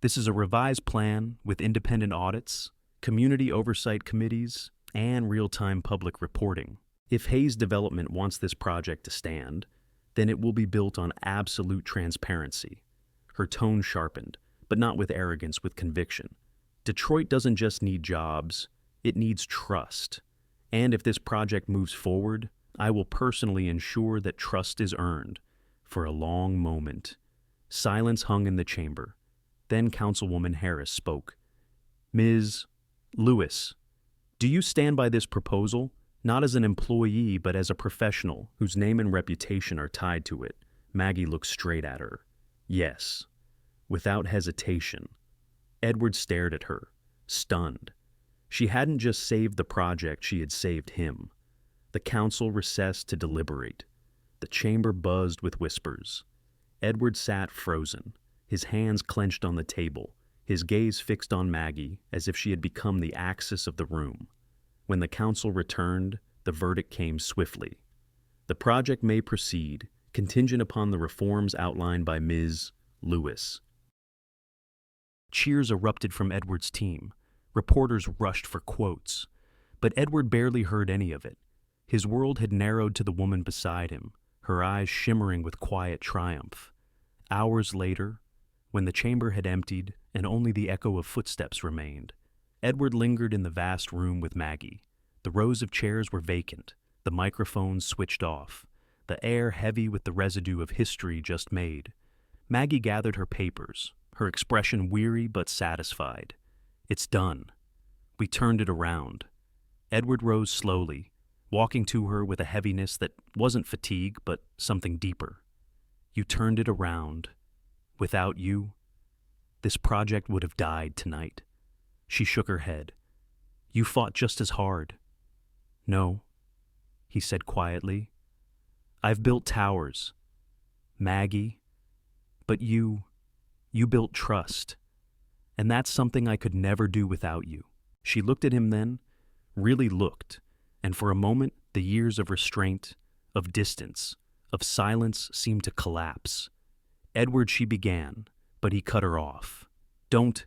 S1: "This is a revised plan with independent audits, community oversight committees, and real-time public reporting. If Hayes Development wants this project to stand, then it will be built on absolute transparency." Her tone sharpened, but not with arrogance, with conviction. "Detroit doesn't just need jobs, it needs trust. And if this project moves forward, I will personally ensure that trust is earned." For a long moment, silence hung in the chamber. Then Councilwoman Harris spoke. "Ms. Lewis, Do you stand by this proposal, not as an employee but as a professional whose name and reputation are tied to it? Maggie looked straight at her. Yes. Without hesitation. Edward stared at her, stunned. She hadn't just saved the project, she had saved him. The council recessed to deliberate. The chamber buzzed with whispers. Edward sat frozen, his hands clenched on the table, his gaze fixed on Maggie as if she had become the axis of the room. When the council returned, the verdict came swiftly. The project may proceed, contingent upon the reforms outlined by Ms. Lewis. Cheers erupted from Edward's team. Reporters rushed for quotes. But Edward barely heard any of it. His world had narrowed to the woman beside him, her eyes shimmering with quiet triumph. Hours later, when the chamber had emptied and only the echo of footsteps remained, Edward lingered in the vast room with Maggie. The rows of chairs were vacant, the microphones switched off, the air heavy with the residue of history just made. Maggie gathered her papers, her expression weary but satisfied. It's done. We turned it around. Edward rose slowly, walking to her with a heaviness that wasn't fatigue but something deeper. You turned it around. Without you, this project would have died tonight. She shook her head. You fought just as hard. No, he said quietly. I've built towers, Maggie, but you built trust, and that's something I could never do without you. She looked at him then, really looked, and for a moment the years of restraint, of distance, of silence seemed to collapse. Edward, she began, but he cut her off. Don't,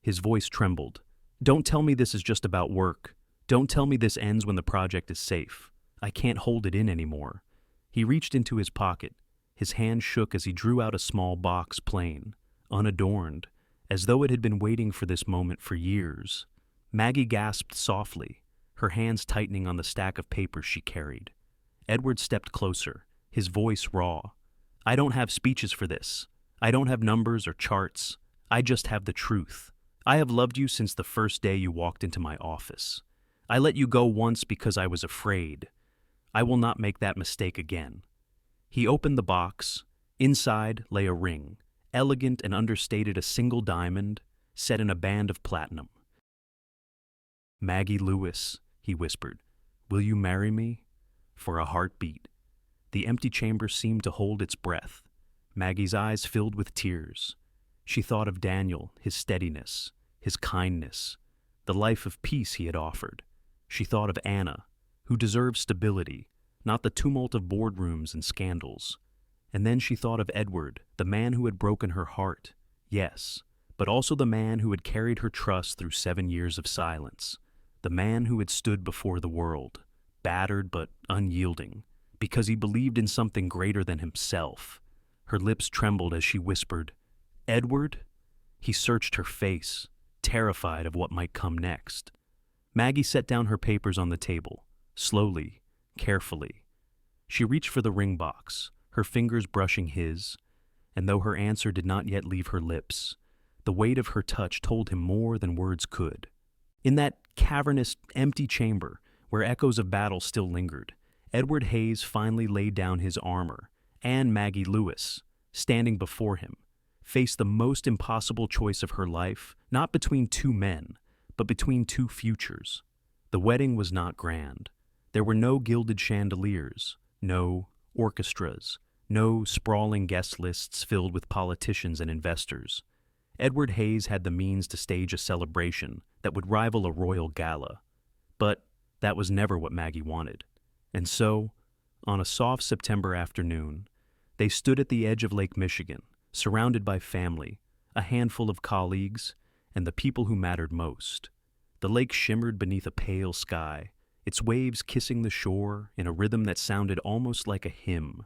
S1: his voice trembled. Don't tell me this is just about work. Don't tell me this ends when the project is safe. I can't hold it in anymore. He reached into his pocket. His hand shook as he drew out a small box, plain, unadorned, as though it had been waiting for this moment for years. Maggie gasped softly, her hands tightening on the stack of papers she carried. Edward stepped closer, his voice raw. I don't have speeches for this. I don't have numbers or charts. I just have the truth. I have loved you since the first day you walked into my office. I let you go once because I was afraid. I will not make that mistake again. He opened the box. Inside lay a ring, elegant and understated, a single diamond set in a band of platinum. Maggie Lewis, he whispered, will you marry me? For a heartbeat. The empty chamber seemed to hold its breath. Maggie's eyes filled with tears. She thought of Daniel, his steadiness, his kindness, the life of peace he had offered. She thought of Anna, who deserved stability, not the tumult of boardrooms and scandals. And then she thought of Edward, the man who had broken her heart, yes, but also the man who had carried her trust through 7 years of silence, the man who had stood before the world, battered but unyielding, because he believed in something greater than himself. Her lips trembled as she whispered, Edward? He searched her face, terrified of what might come next. Maggie set down her papers on the table, slowly, carefully. She reached for the ring box, her fingers brushing his, and though her answer did not yet leave her lips, the weight of her touch told him more than words could. In that cavernous, empty chamber, where echoes of battle still lingered, Edward Hayes finally laid down his armor, and Maggie Lewis, standing before him, faced the most impossible choice of her life, not between two men, but between two futures. The wedding was not grand. There were no gilded chandeliers, no orchestras, no sprawling guest lists filled with politicians and investors. Edward Hayes had the means to stage a celebration that would rival a royal gala. But that was never what Maggie wanted. And so, on a soft September afternoon, they stood at the edge of Lake Michigan, surrounded by family, a handful of colleagues, and the people who mattered most. The lake shimmered beneath a pale sky, its waves kissing the shore in a rhythm that sounded almost like a hymn.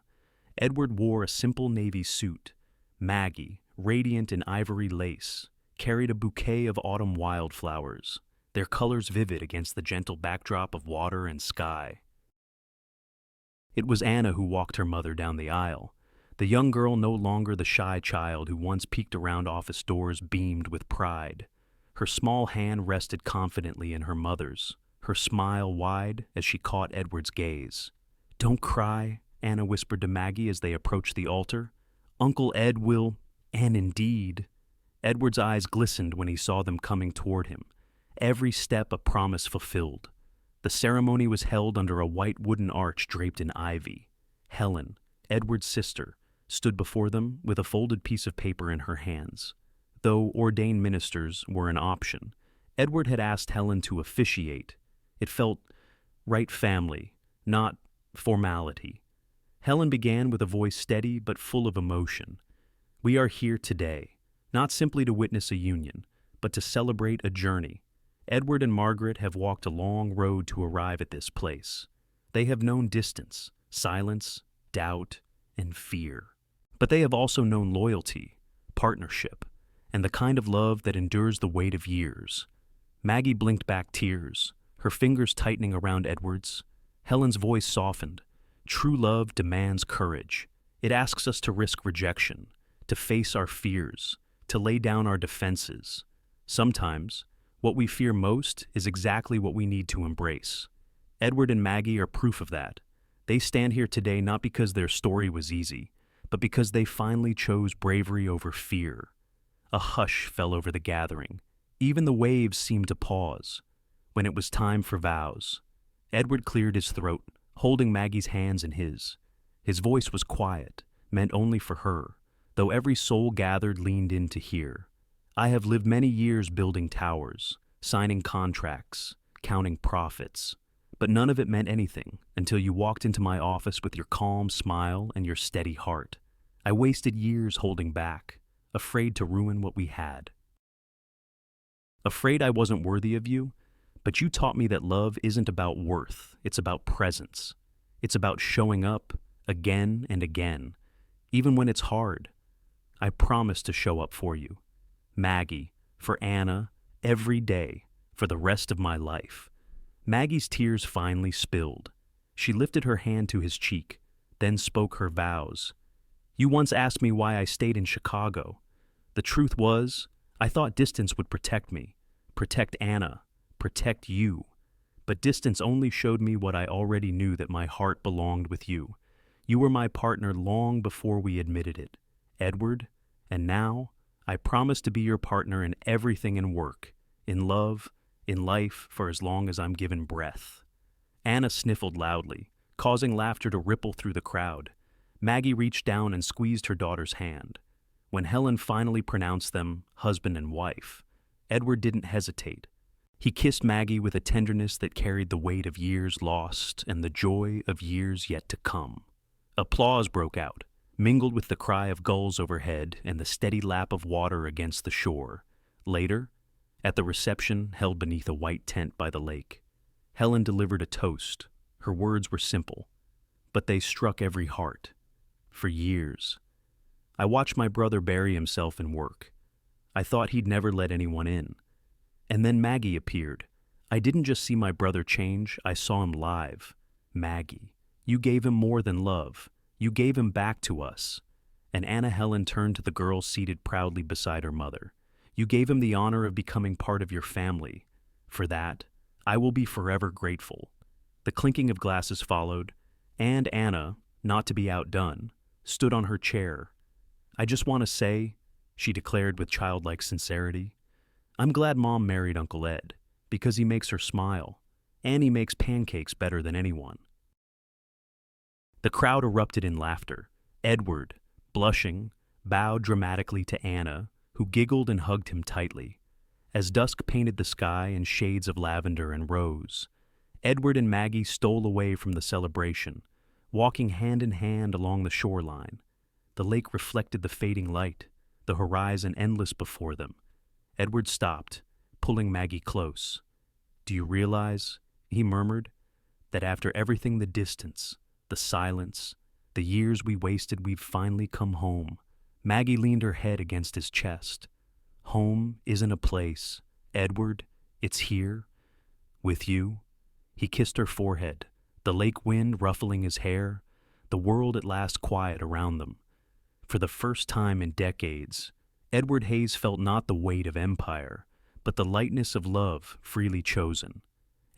S1: Edward wore a simple navy suit. Maggie, radiant in ivory lace, carried a bouquet of autumn wildflowers, their colors vivid against the gentle backdrop of water and sky. It was Anna who walked her mother down the aisle. The young girl, no longer the shy child who once peeked around office doors, beamed with pride. Her small hand rested confidently in her mother's, her smile wide as she caught Edward's gaze. "Don't cry," Anna whispered to Maggie as they approached the altar. "Uncle Ed will—" And indeed, Edward's eyes glistened when he saw them coming toward him, every step a promise fulfilled. The ceremony was held under a white wooden arch draped in ivy. Helen, Edward's sister, stood before them with a folded piece of paper in her hands. Though ordained ministers were an option, Edward had asked Helen to officiate. It felt right family, not formality. Helen began with a voice steady but full of emotion. "We are here today, not simply to witness a union, but to celebrate a journey. Edward and Margaret have walked a long road to arrive at this place. They have known distance, silence, doubt, and fear. But they have also known loyalty, partnership, and the kind of love that endures the weight of years." Maggie blinked back tears, her fingers tightening around Edward's. Helen's voice softened. "True love demands courage. It asks us to risk rejection, to face our fears, to lay down our defenses. Sometimes, what we fear most is exactly what we need to embrace. Edward and Maggie are proof of that. They stand here today not because their story was easy, but because they finally chose bravery over fear." A hush fell over the gathering. Even the waves seemed to pause. When it was time for vows, Edward cleared his throat, holding Maggie's hands in his. His voice was quiet, meant only for her, though every soul gathered leaned in to hear. "I have lived many years building towers, signing contracts, counting profits, but none of it meant anything until you walked into my office with your calm smile and your steady heart. I wasted years holding back, afraid to ruin what we had. Afraid I wasn't worthy of you, but you taught me that love isn't about worth, it's about presence. It's about showing up again and again, even when it's hard. I promise to show up for you. Maggie, for Anna, every day, for the rest of my life." Maggie's tears finally spilled. She lifted her hand to his cheek, then spoke her vows. "You once asked me why I stayed in Chicago. The truth was, I thought distance would protect me, protect Anna, protect you. But distance only showed me what I already knew, that my heart belonged with you. You were my partner long before we admitted it, Edward, and now I promise to be your partner in everything, in work, in love, in life, for as long as I'm given breath." Anna sniffled loudly, causing laughter to ripple through the crowd. Maggie reached down and squeezed her daughter's hand. When Helen finally pronounced them husband and wife, Edward didn't hesitate. He kissed Maggie with a tenderness that carried the weight of years lost and the joy of years yet to come. Applause broke out, mingled with the cry of gulls overhead and the steady lap of water against the shore. Later, at the reception held beneath a white tent by the lake, Helen delivered a toast. Her words were simple, but they struck every heart. For years, I watched my brother bury himself in work. I thought he'd never let anyone in. And then Maggie appeared. I didn't just see my brother change, I saw him live. Maggie, you gave him more than love. You gave him back to us." And Anna Helen turned to the girl seated proudly beside her mother. "You gave him the honor of becoming part of your family. For that, I will be forever grateful." The clinking of glasses followed, and Anna, not to be outdone, stood on her chair. "I just want to say," she declared with childlike sincerity, "I'm glad Mom married Uncle Ed, because he makes her smile, and he makes pancakes better than anyone." The crowd erupted in laughter. Edward, blushing, bowed dramatically to Anna, who giggled and hugged him tightly. As dusk painted the sky in shades of lavender and rose, Edward and Maggie stole away from the celebration, walking hand in hand along the shoreline. The lake reflected the fading light, the horizon endless before them. Edward stopped, pulling Maggie close. "Do you realize," he murmured, "that after everything, the distance, the silence, the years we wasted, we've finally come home?" Maggie leaned her head against his chest. "Home isn't a place, Edward, it's here, with you." He kissed her forehead, the lake wind ruffling his hair, the world at last quiet around them. For the first time in decades, Edward Hayes felt not the weight of empire, but the lightness of love freely chosen.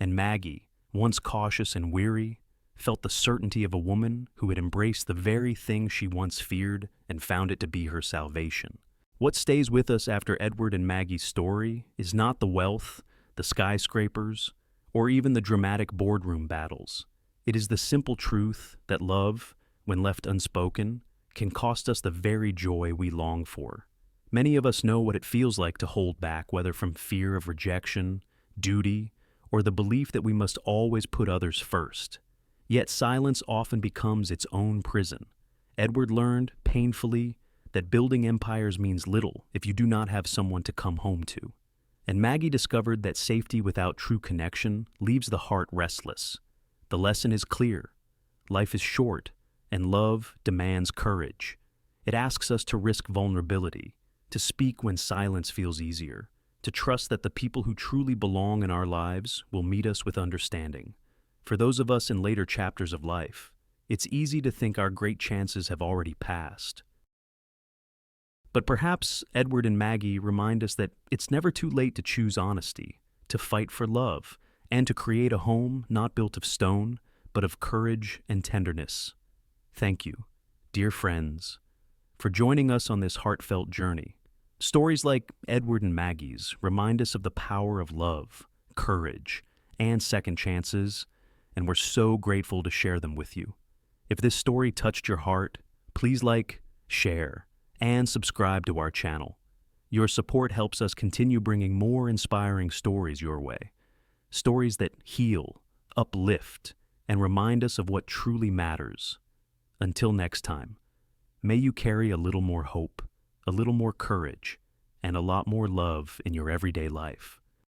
S1: And Maggie, once cautious and weary, felt the certainty of a woman who had embraced the very thing she once feared and found it to be her salvation. What stays with us after Edward and Maggie's story is not the wealth, the skyscrapers, or even the dramatic boardroom battles. It is the simple truth that love, when left unspoken, can cost us the very joy we long for. Many of us know what it feels like to hold back, whether from fear of rejection, duty, or the belief that we must always put others first. Yet silence often becomes its own prison. Edward learned, painfully, that building empires means little if you do not have someone to come home to. And Maggie discovered that safety without true connection leaves the heart restless. The lesson is clear. Life is short, and love demands courage. It asks us to risk vulnerability, to speak when silence feels easier, to trust that the people who truly belong in our lives will meet us with understanding. For those of us in later chapters of life, it's easy to think our great chances have already passed. But perhaps Edward and Maggie remind us that it's never too late to choose honesty, to fight for love, and to create a home not built of stone, but of courage and tenderness. Thank you, dear friends, for joining us on this heartfelt journey. Stories like Edward and Maggie's remind us of the power of love, courage, and second chances, and we're so grateful to share them with you. If this story touched your heart, please like, share, and subscribe to our channel. Your support helps us continue bringing more inspiring stories your way. Stories that heal, uplift, and remind us of what truly matters. Until next time, may you carry a little more hope, a little more courage, and a lot more love in your everyday life.